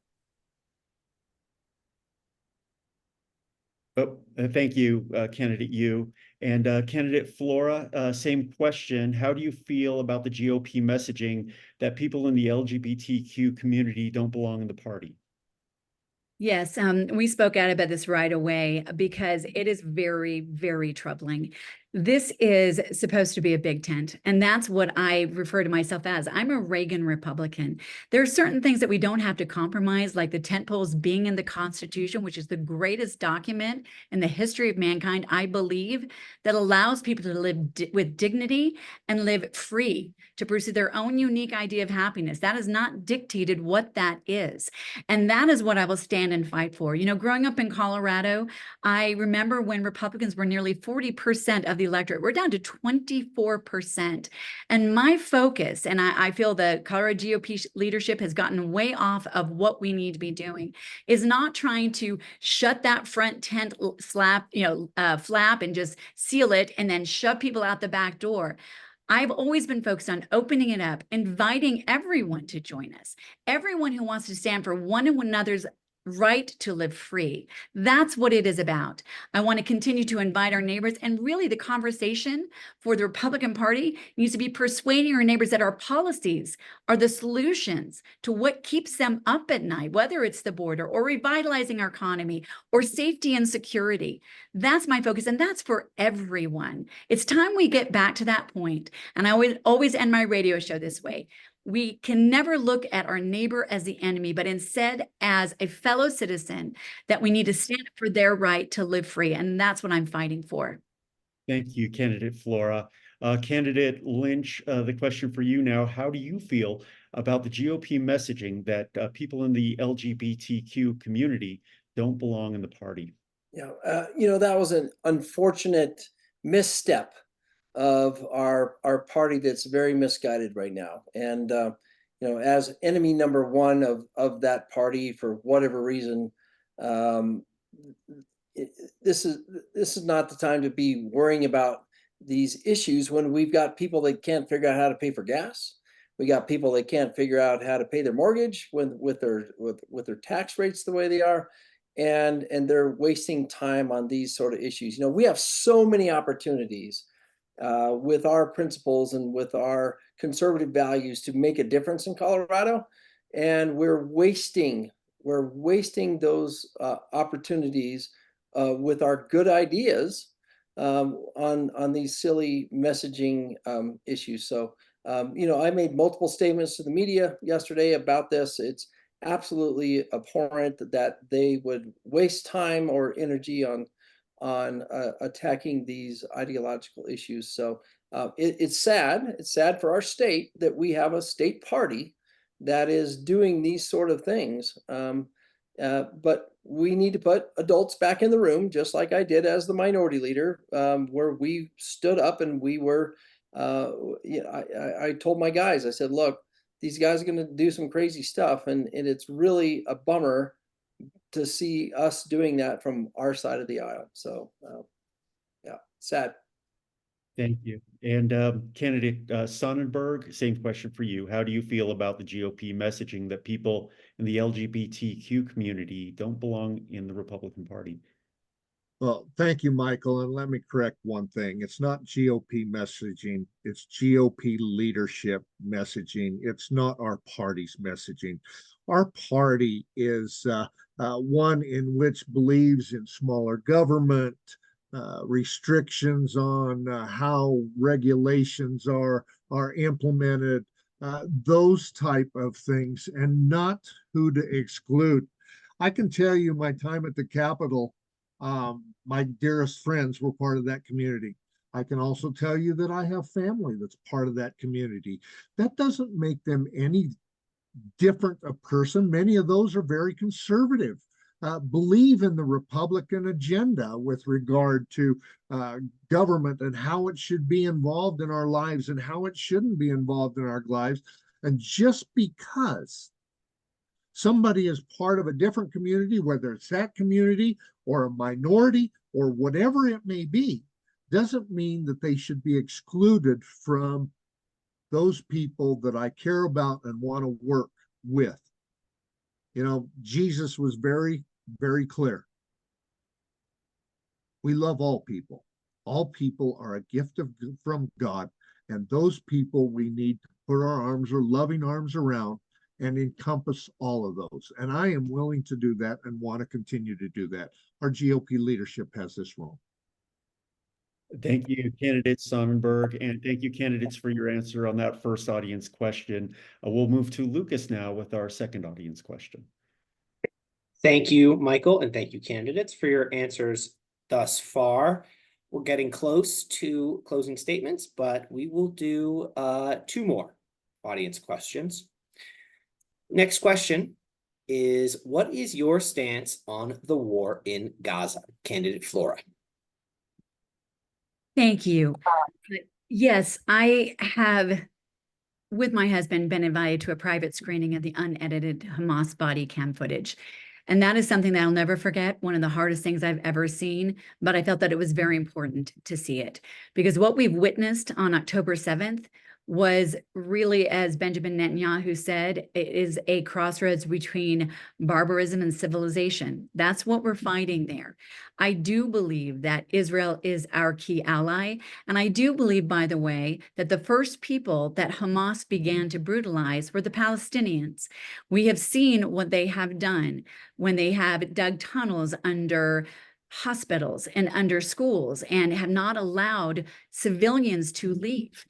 Oh, thank you, candidate you. And candidate Flora, same question. How do you feel about the GOP messaging that people in the LGBTQ community don't belong in the party? Yes, we spoke out about this right away because it is very, very troubling. This is supposed to be a big tent, and that's what I refer to myself as. I'm a Reagan Republican. There are certain things that we don't have to compromise, like the tent poles being in the Constitution, which is the greatest document in the history of mankind, I believe, that allows people to live with dignity and live free to pursue their own unique idea of happiness. That is not dictated what that is. And that is what I will stand and fight for. You know, growing up in Colorado, I remember when Republicans were nearly 40% of the electorate. We're down to 24%. And my focus, and I feel the Colorado GOP leadership has gotten way off of what we need to be doing, is not trying to shut that front tent flap and just seal it and then shove people out the back door. I've always been focused on opening it up, inviting everyone to join us, everyone who wants to stand for one another's right to live free. That's what it is about. I want to continue to invite our neighbors, and really the conversation for the Republican Party needs to be persuading our neighbors that our policies are the solutions to what keeps them up at night, whether it's the border or revitalizing our economy or safety and security. That's my focus, and that's for everyone. It's time we get back to that point. And I would always end my radio show this way. We can never look at our neighbor as the enemy, but instead as a fellow citizen, that we need to stand up for their right to live free. And that's what I'm fighting for. Thank you, candidate Flora. Candidate Lynch, the question for you now. How do you feel about the GOP messaging that people in the LGBTQ community don't belong in the party? Yeah, that was an unfortunate misstep of our party that's very misguided right now. And as enemy number one of that party, for whatever reason, this is not the time to be worrying about these issues when we've got people that can't figure out how to pay for gas. We got people that can't figure out how to pay their mortgage with their tax rates the way they are. And they're wasting time on these sort of issues. We have so many opportunities with our principles and with our conservative values to make a difference in Colorado, and we're wasting those opportunities with our good ideas on these silly messaging issues. So I made multiple statements to the media yesterday about this. It's absolutely abhorrent that they would waste time or energy on attacking these ideological issues. So it's sad. It's sad for our state that we have a state party that is doing these sort of things. But we need to put adults back in the room, just like I did as the minority leader, where we stood up and we were, I told my guys, I said, look, these guys are going to do some crazy stuff. And it's really a bummer to see us doing that from our side of the aisle. So, sad. Thank you. And candidate Sonnenberg, same question for you. How do you feel about the GOP messaging that people in the LGBTQ community don't belong in the Republican Party? Well, thank you, Michael. And let me correct one thing. It's not GOP messaging, it's GOP leadership messaging. It's not our party's messaging. Our party is one in which believes in smaller government, restrictions on how regulations are implemented, those type of things, and not who to exclude. I can tell you my time at the Capitol, my dearest friends were part of that community. I can also tell you that I have family that's part of that community. That doesn't make them any different a person. Many of those are very conservative, believe in the Republican agenda with regard to government and how it should be involved in our lives and how it shouldn't be involved in our lives. And just because somebody is part of a different community, whether it's that community or a minority or whatever it may be, doesn't mean that they should be excluded from those people that I care about and want to work with. You know, Jesus was very, very clear. We love all people. All people are a gift from God, and those people we need to put our arms or loving arms around and encompass all of those. And I am willing to do that and want to continue to do that. Our GOP leadership has this role. Thank you, candidate Sonnenberg, and thank you, candidates, for your answer on that first audience question. We'll move to Lucas now with our second audience question. Thank you, Michael, and thank you, candidates, for your answers thus far. We're getting close to closing statements, but we will do 2 more audience questions. Next question is, what is your stance on the war in Gaza? Candidate Flora. Thank you. Yes, I have, with my husband, been invited to a private screening of the unedited Hamas body cam footage. And that is something that I'll never forget, one of the hardest things I've ever seen, but I felt that it was very important to see it. Because what we've witnessed on October 7th was really, as Benjamin Netanyahu said, it is a crossroads between barbarism and civilization. That's what we're fighting there. I do believe that Israel is our key ally. And I do believe, by the way, that the first people that Hamas began to brutalize were the Palestinians. We have seen what they have done when they have dug tunnels under hospitals and under schools and have not allowed civilians to leave.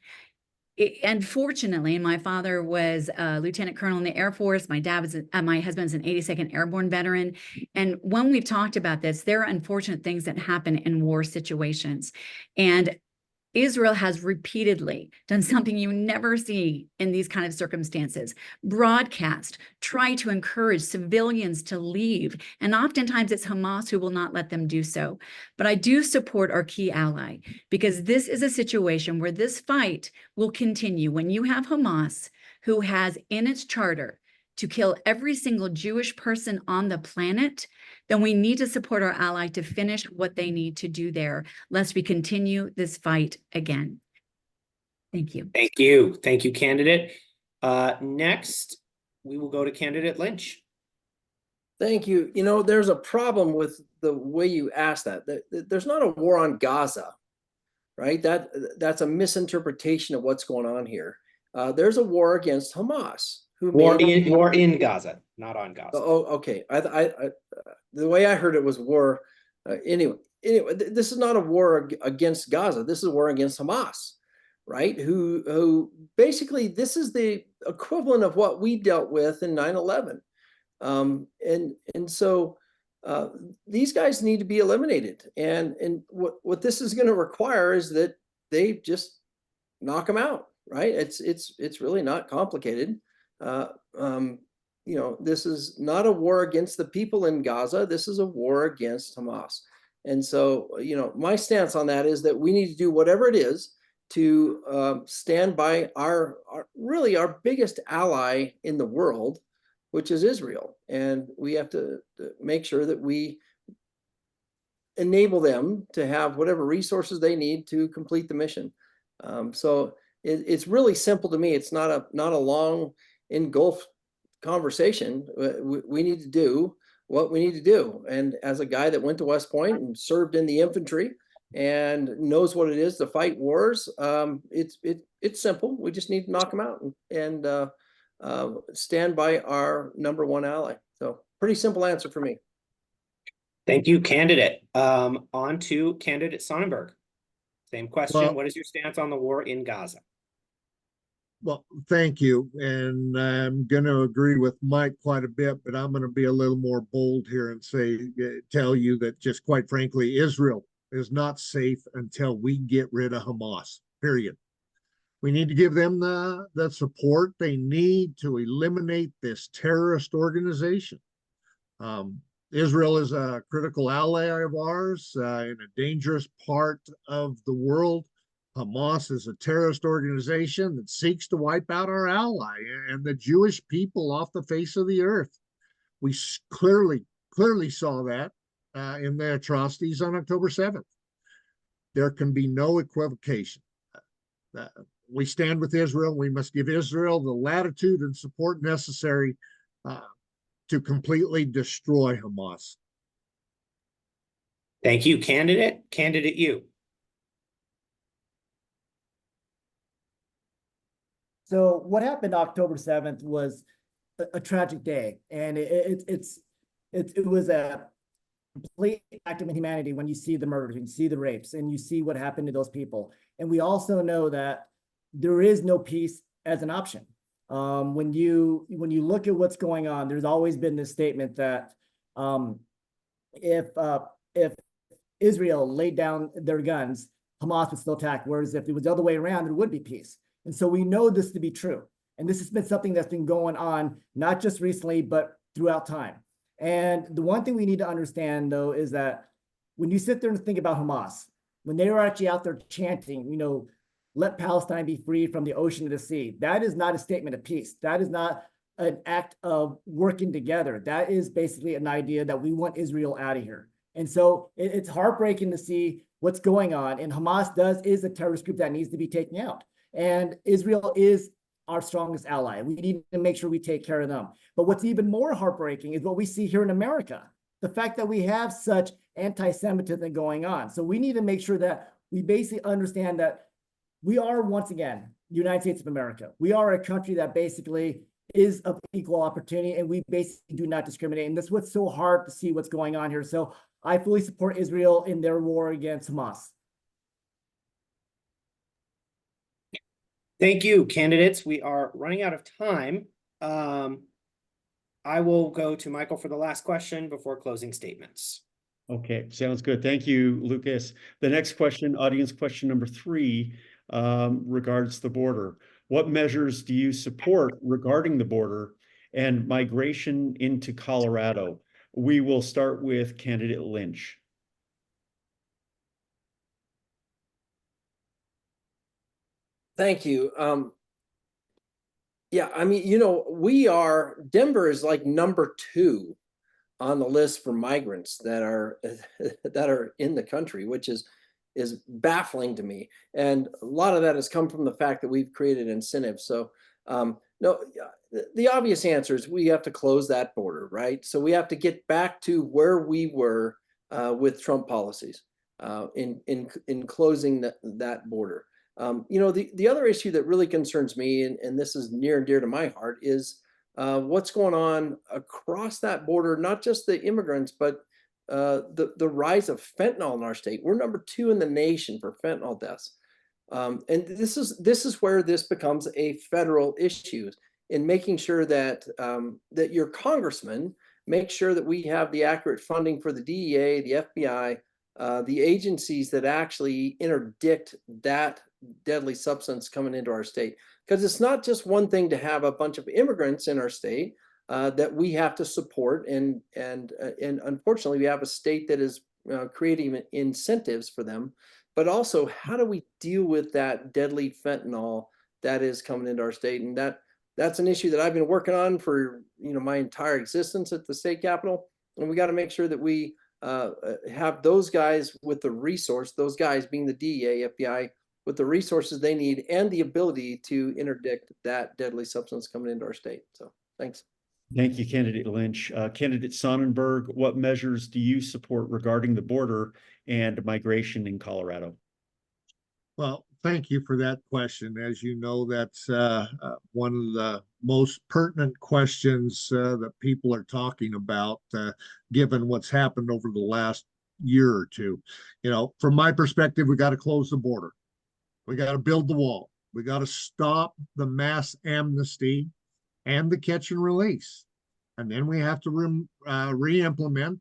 Unfortunately, my father was a lieutenant colonel in the Air Force. My husband's an 82nd Airborne veteran. And when we've talked about this, there are unfortunate things that happen in war situations. And Israel has repeatedly done something you never see in these kind of circumstances: broadcast, try to encourage civilians to leave. And oftentimes it's Hamas who will not let them do so. But I do support our key ally, because this is a situation where this fight will continue. When you have Hamas, who has in its charter to kill every single Jewish person on the planet, then we need to support our ally to finish what they need to do there, lest we continue this fight again. Thank you. Thank you. Thank you, candidate. Next, we will go to candidate Lynch. Thank you. You know, there's a problem with the way you asked that. There's not a war on Gaza, right? That's a misinterpretation of what's going on here. There's a war against Hamas. War in Gaza, not on Gaza. Oh, okay. The way I heard it was war. Anyway, this is not a war against Gaza. This is a war against Hamas, right? Who basically, this is the equivalent of what we dealt with in 9/11. And so these guys need to be eliminated. And what this is going to require is that they just knock them out, right? It's really not complicated. You know, this is not a war against the people in Gaza. This is a war against Hamas. And so, you know, my stance on that is that we need to do whatever it is to stand by our biggest ally in the world, which is Israel. And we have to make sure that we enable them to have whatever resources they need to complete the mission. So it's really simple to me. It's not a long engulfed conversation. We need to do what we need to do. And as a guy that went to West Point and served in the infantry and knows what it is to fight wars, it's simple. We just need to knock them out and stand by our #1 ally. So pretty simple answer for me. Thank you, candidate. On to candidate Sonnenberg. Same question. Well- What is your stance on the war in Gaza? Well, thank you. And I'm going to agree with Mike quite a bit, but I'm going to be a little more bold here and tell you that just quite frankly, Israel is not safe until we get rid of Hamas, period. We need to give them the support they need to eliminate this terrorist organization. Israel is a critical ally of ours in a dangerous part of the world. Hamas is a terrorist organization that seeks to wipe out our ally and the Jewish people off the face of the earth. We clearly saw that in the atrocities on October 7th. There can be no equivocation. We stand with Israel. We must give Israel the latitude and support necessary to completely destroy Hamas. Thank you, candidate. Candidate you. So what happened October 7th was a tragic day, and it was a complete act of inhumanity when you see the murders, and you see the rapes, and you see what happened to those people. And we also know that there is no peace as an option. When you look at what's going on, there's always been this statement that if Israel laid down their guns, Hamas would still attack. Whereas if it was the other way around, there would be peace. And so we know this to be true. And this has been something that's been going on, not just recently, but throughout time. And the one thing we need to understand, though, is that when you sit there and think about Hamas, when they were actually out there chanting, let Palestine be free from the ocean to the sea, that is not a statement of peace. That is not an act of working together. That is basically an idea that we want Israel out of here. And so it's heartbreaking to see what's going on. And Hamas is a terrorist group that needs to be taken out. And Israel is our strongest ally. We need to make sure we take care of them. But what's even more heartbreaking is what we see here in America, the fact that we have such anti-Semitism going on. So we need to make sure that we basically understand that we are, once again, the United States of America. We are a country that basically is of equal opportunity, and we basically do not discriminate. And that's what's so hard to see what's going on here. So I fully support Israel in their war against Hamas. Thank you, candidates. We are running out of time. I will go to Michael for the last question before closing statements. Okay, sounds good. Thank you, Lucas. The next question, audience question number 3, regards the border. What measures do you support regarding the border and migration into Colorado? We will start with candidate Lynch. Thank you. Yeah, I mean, Denver is like #2 on the list for migrants that are in the country, which is baffling to me. And a lot of that has come from the fact that we've created incentives. So no, the obvious answer is we have to close that border, right? So we have to get back to where we were with Trump policies in closing that border. The other issue that really concerns me, and this is near and dear to my heart, is what's going on across that border, not just the immigrants, but the rise of fentanyl in our state. We're #2 in the nation for fentanyl deaths. And this is where this becomes a federal issue, in making sure that that your congressman make sure that we have the accurate funding for the DEA, the FBI, the agencies that actually interdict that deadly substance coming into our state. Because it's not just one thing to have a bunch of immigrants in our state that we have to support, and unfortunately we have a state that is creating incentives for them. But also, how do we deal with that deadly fentanyl that is coming into our state? And that's an issue that I've been working on for my entire existence at the state capitol. And we got to make sure that we have those guys with the resource, those guys being the DEA, FBI, with the resources they need and the ability to interdict that deadly substance coming into our state. So thanks. Thank you, Candidate Lynch. Candidate Sonnenberg, what measures do you support regarding the border and migration in Colorado? Well, thank you for that question. As you know, that's one of the most pertinent questions that people are talking about, given what's happened over the last year or two. You know, from my perspective, we got to close the border. We got to build the wall. We got to stop the mass amnesty and the catch and release. And then we have to re-implement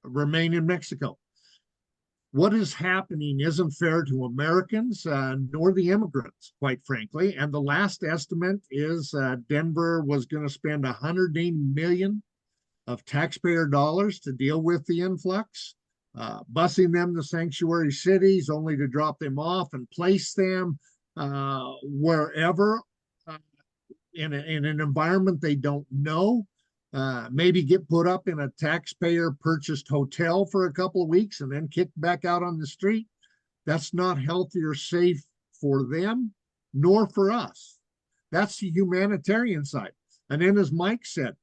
remain in Mexico. What is happening isn't fair to Americans nor the immigrants, quite frankly. And the last estimate is Denver was going to spend $180 million of taxpayer dollars to deal with the influx, busing them to sanctuary cities only to drop them off and place them wherever in an environment they don't know. Maybe get put up in a taxpayer purchased hotel for a couple of weeks and then kicked back out on the street. That's not healthy or safe for them, nor for us. That's the humanitarian side. And then, as Mike said,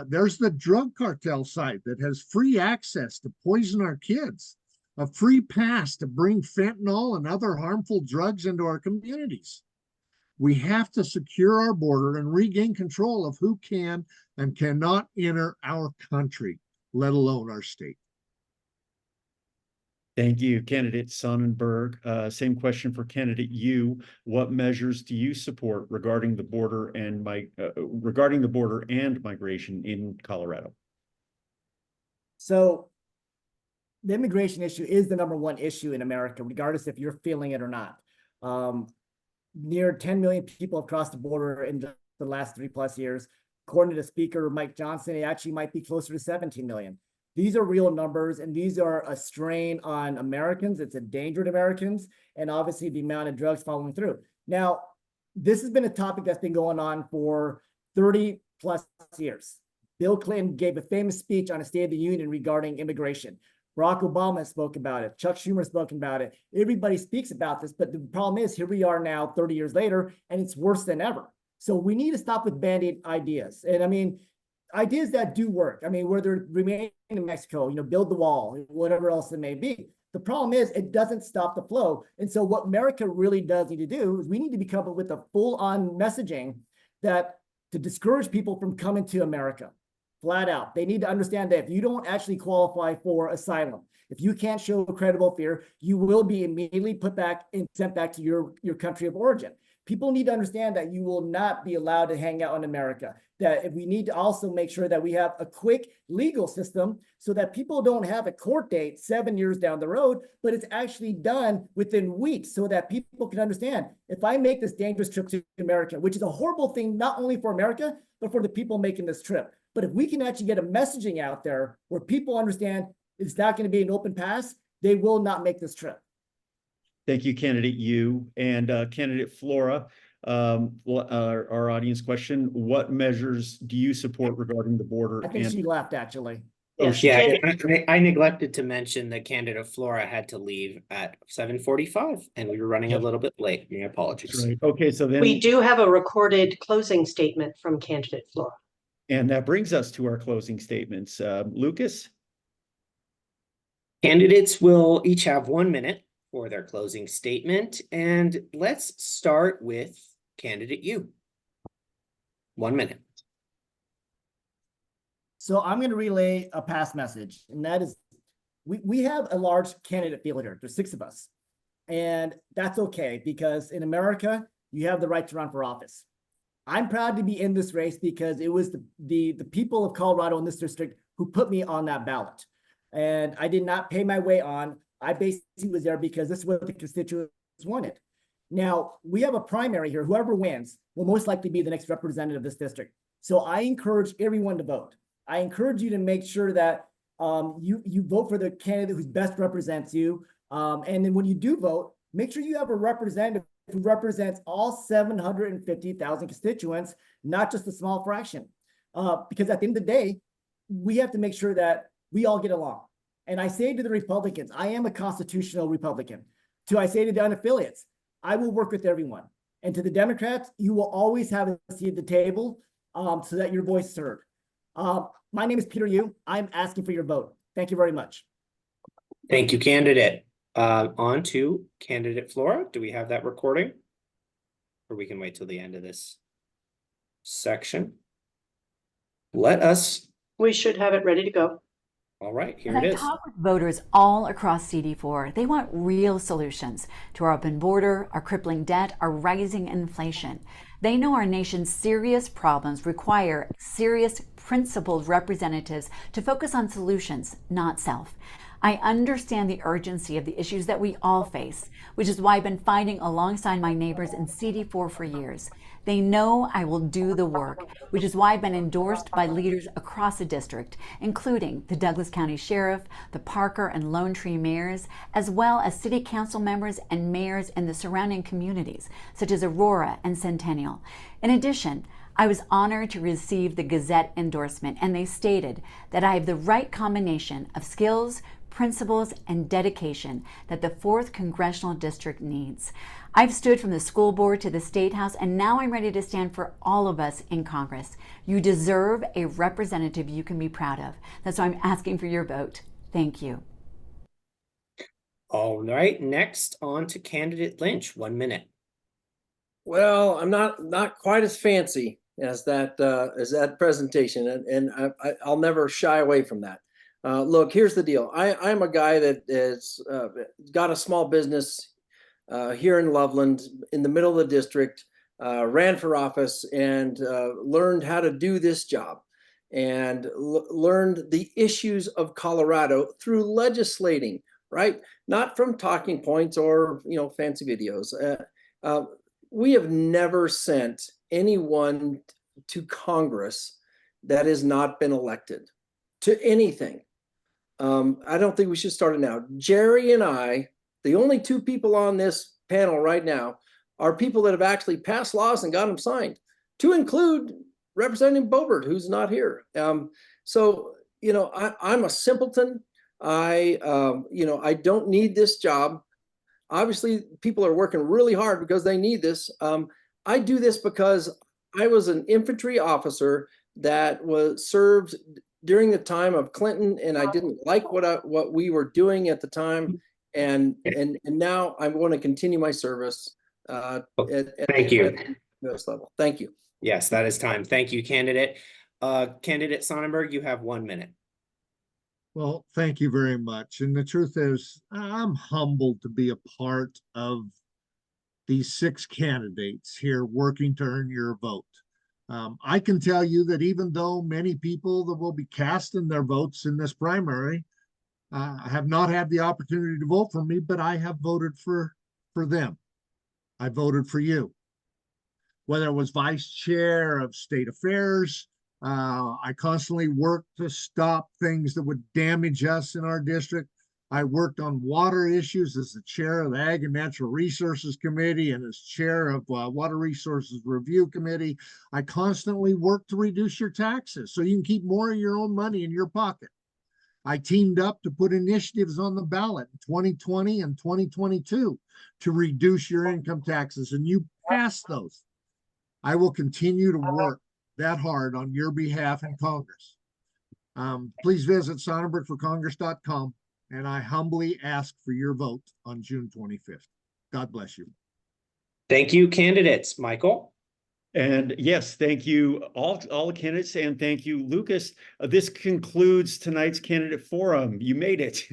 there's the drug cartel side that has free access to poison our kids, a free pass to bring fentanyl and other harmful drugs into our communities. We have to secure our border and regain control of who can and cannot enter our country, let alone our state. Thank you, Candidate Sonnenberg. Same question for Candidate Yu. What measures do you support regarding the border and migration in Colorado? So the immigration issue is the #1 issue in America, regardless if you're feeling it or not. Near 10 million people have crossed the border in the last 3+ years. According to the speaker, Mike Johnson, it actually might be closer to 17 million. These are real numbers, and these are a strain on Americans. It's a danger to Americans, and obviously the amount of drugs following through. Now, this has been a topic that's been going on for 30+ years. Bill Clinton gave a famous speech on a State of the Union regarding immigration. Barack Obama spoke about it. Chuck Schumer spoke about it. Everybody speaks about this, but the problem is here we are now 30 years later, and it's worse than ever. So we need to stop with band-aid ideas. And I mean, ideas that do work. I mean, whether remain in Mexico, build the wall, whatever else it may be. The problem is it doesn't stop the flow. And so what America really does need to do is we need to come up with a full-on messaging that to discourage people from coming to America. Flat out. They need to understand that if you don't actually qualify for asylum, if you can't show credible fear, you will be immediately put back and sent back to your country of origin. People need to understand that you will not be allowed to hang out in America, that we need to also make sure that we have a quick legal system so that people don't have a court date 7 years down the road, but it's actually done within weeks so that people can understand if I make this dangerous trip to America, which is a horrible thing, not only for America, but for the people making this trip. But if we can actually get a messaging out there where people understand it's not going to be an open pass, they will not make this trip. Thank you, Candidate Yu. And Candidate Flora, our audience question, what measures do you support regarding the border? I think she left, actually. Yeah, I neglected to mention that Candidate Flora had to leave at 7:45, and we were running a little bit late. My apologies. Right. Okay, so then We do have a recorded closing statement from Candidate Flora. And that brings us to our closing statements. Lucas? Candidates will each have 1 minute for their closing statement. And let's start with Candidate Yu. 1 minute. So I'm going to relay a past message, and that is we have a large candidate field here. There's 6 of us. And that's okay, because in America, you have the right to run for office. I'm proud to be in this race because it was the people of Colorado in this district who put me on that ballot. And I did not pay my way on. I basically was there because this is what the constituents wanted. Now, we have a primary here. Whoever wins will most likely be the next representative of this district. So I encourage everyone to vote. I encourage you to make sure that you vote for the candidate who best represents you. And then when you do vote, make sure you have a representative who represents all 750,000 constituents, not just a small fraction. Because at the end of the day, we have to make sure that we all get along. And I say to the Republicans, I am a constitutional Republican. I say to the unaffiliates, I will work with everyone. And to the Democrats, you will always have a seat at the table. so that your voice is heard. My name is Peter Yu. I'm asking for your vote. Thank you very much. Thank you, candidate. On to candidate Flora. Do we have that recording? Or we can wait till the end of this section. We should have it ready to go. All right, here As it I is. talk with voters all across CD4, they want real solutions to our open border, our crippling debt, our rising inflation. They know our nation's serious problems require serious, principled representatives to focus on solutions, not self. I understand the urgency of the issues that we all face, which is why I've been fighting alongside my neighbors in CD4 for years. They know I will do the work, which is why I've been endorsed by leaders across the district, including the Douglas County Sheriff, the Parker and Lone Tree mayors, as well as city council members and mayors in the surrounding communities, such as Aurora and Centennial. In addition, I was honored to receive the Gazette endorsement, and they stated that I have the right combination of skills, principles, and dedication that the 4th Congressional District needs. I've stood from the school board to the State House, and now I'm ready to stand for all of us in Congress. You deserve a representative you can be proud of. That's why I'm asking for your vote. Thank you. All right, next on to candidate Lynch, 1 minute. Well, I'm not quite as fancy as that presentation, and I'll never shy away from that. Look, here's the deal. I'm a guy that has got a small business here in Loveland, in the middle of the district, ran for office and learned how to do this job, and learned the issues of Colorado through legislating, right? Not from talking points or fancy videos. We have never sent anyone to Congress that has not been elected to anything. I don't think we should start it now. Jerry and I, the only 2 people on this panel right now, are people that have actually passed laws and got them signed, to include Representative Boebert, who's not here. So, I'm a simpleton. I don't need this job. Obviously, people are working really hard because they need this. I do this because I was an infantry officer that was served during the time of Clinton, and I didn't like what we were doing at the time, and now I want to continue my service at Thank you. U.S. level. Thank you. Yes, that is time. Thank you, candidate. Candidate Sonnenberg, you have 1 minute. Well, thank you very much. And the truth is, I'm humbled to be a part of these 6 candidates here working to earn your vote. I can tell you that even though many people that will be casting their votes in this primary have not had the opportunity to vote for me, but I have voted for them. I voted for you. Whether it was vice chair of state affairs, I constantly worked to stop things that would damage us in our district. I worked on water issues as the chair of the Ag and Natural Resources Committee and as chair of Water Resources Review Committee. I constantly worked to reduce your taxes so you can keep more of your own money in your pocket. I teamed up to put initiatives on the ballot in 2020 and 2022 to reduce your income taxes, and you passed those. I will continue to work that hard on your behalf in Congress. Please visit SonnenbergForCongress.com, and I humbly ask for your vote on June 25th. God bless you. Thank you, candidates. Michael? And yes, thank you all the candidates, and thank you, Lucas. This concludes tonight's candidate forum. You made it.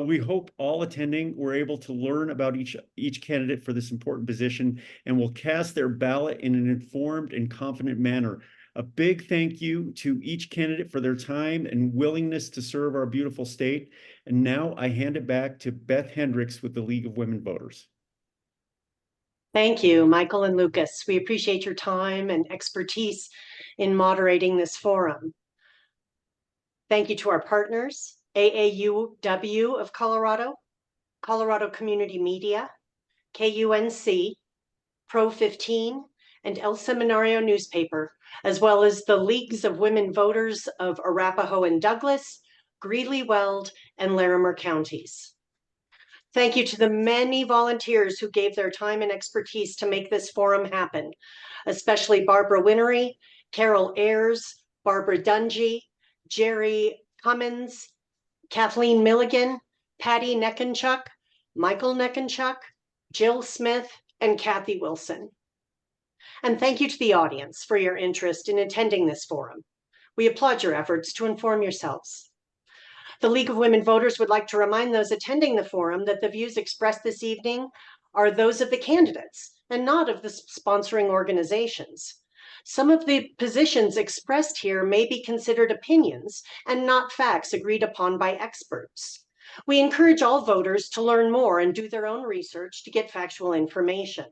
We hope all attending were able to learn about each candidate for this important position and will cast their ballot in an informed and confident manner. A big thank you to each candidate for their time and willingness to serve our beautiful state. And now I hand it back to Beth Hendricks with the League of Women Voters. Thank you, Michael and Lucas. We appreciate your time and expertise in moderating this forum. Thank you to our partners, AAUW of Colorado, Colorado Community Media, KUNC, Pro 15, and El Seminario newspaper, as well as the Leagues of Women Voters of Arapahoe and Douglas, Greeley-Weld, and Larimer counties. Thank you to the many volunteers who gave their time and expertise to make this forum happen, especially Barbara Winnery, Carol Ayers, Barbara Dungy, Jerry Cummins, Kathleen Milligan, Patty Neckenchuk, Michael Neckenchuk, Jill Smith, and Kathy Wilson. And thank you to the audience for your interest in attending this forum. We applaud your efforts to inform yourselves. The League of Women Voters would like to remind those attending the forum that the views expressed this evening are those of the candidates and not of the sponsoring organizations. Some of the positions expressed here may be considered opinions and not facts agreed upon by experts. We encourage all voters to learn more and do their own research to get factual information.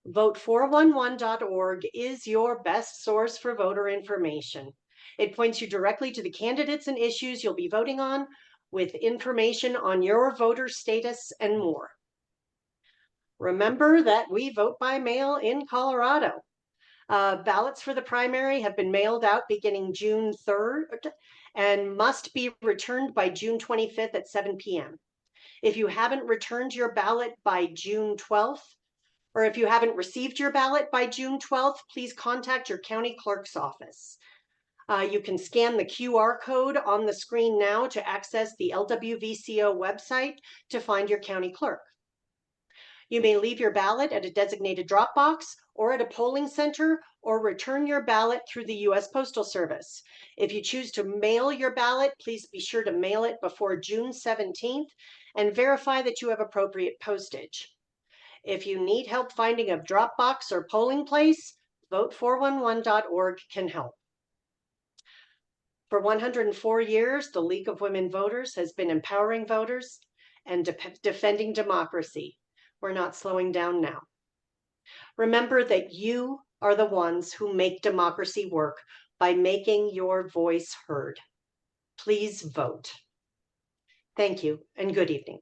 Vote411.org is your best source for voter information. It points you directly to the candidates and issues you'll be voting on, with information on your voter status and more. Remember that we vote by mail in Colorado. Ballots for the primary have been mailed out beginning June 3rd and must be returned by June 25th at 7 p.m. If you haven't returned your ballot by June 12th, or if you haven't received your ballot by June 12th, please contact your county clerk's office. You can scan the QR code on the screen now to access the LWVCO website to find your county clerk. You may leave your ballot at a designated drop box or at a polling center, or return your ballot through the U.S. Postal Service. If you choose to mail your ballot, please be sure to mail it before June 17th and verify that you have appropriate postage. If you need help finding a drop box or polling place, vote411.org can help. For 104 years, the League of Women Voters has been empowering voters and defending democracy. We're not slowing down now. Remember that you are the ones who make democracy work by making your voice heard. Please vote. Thank you and good evening.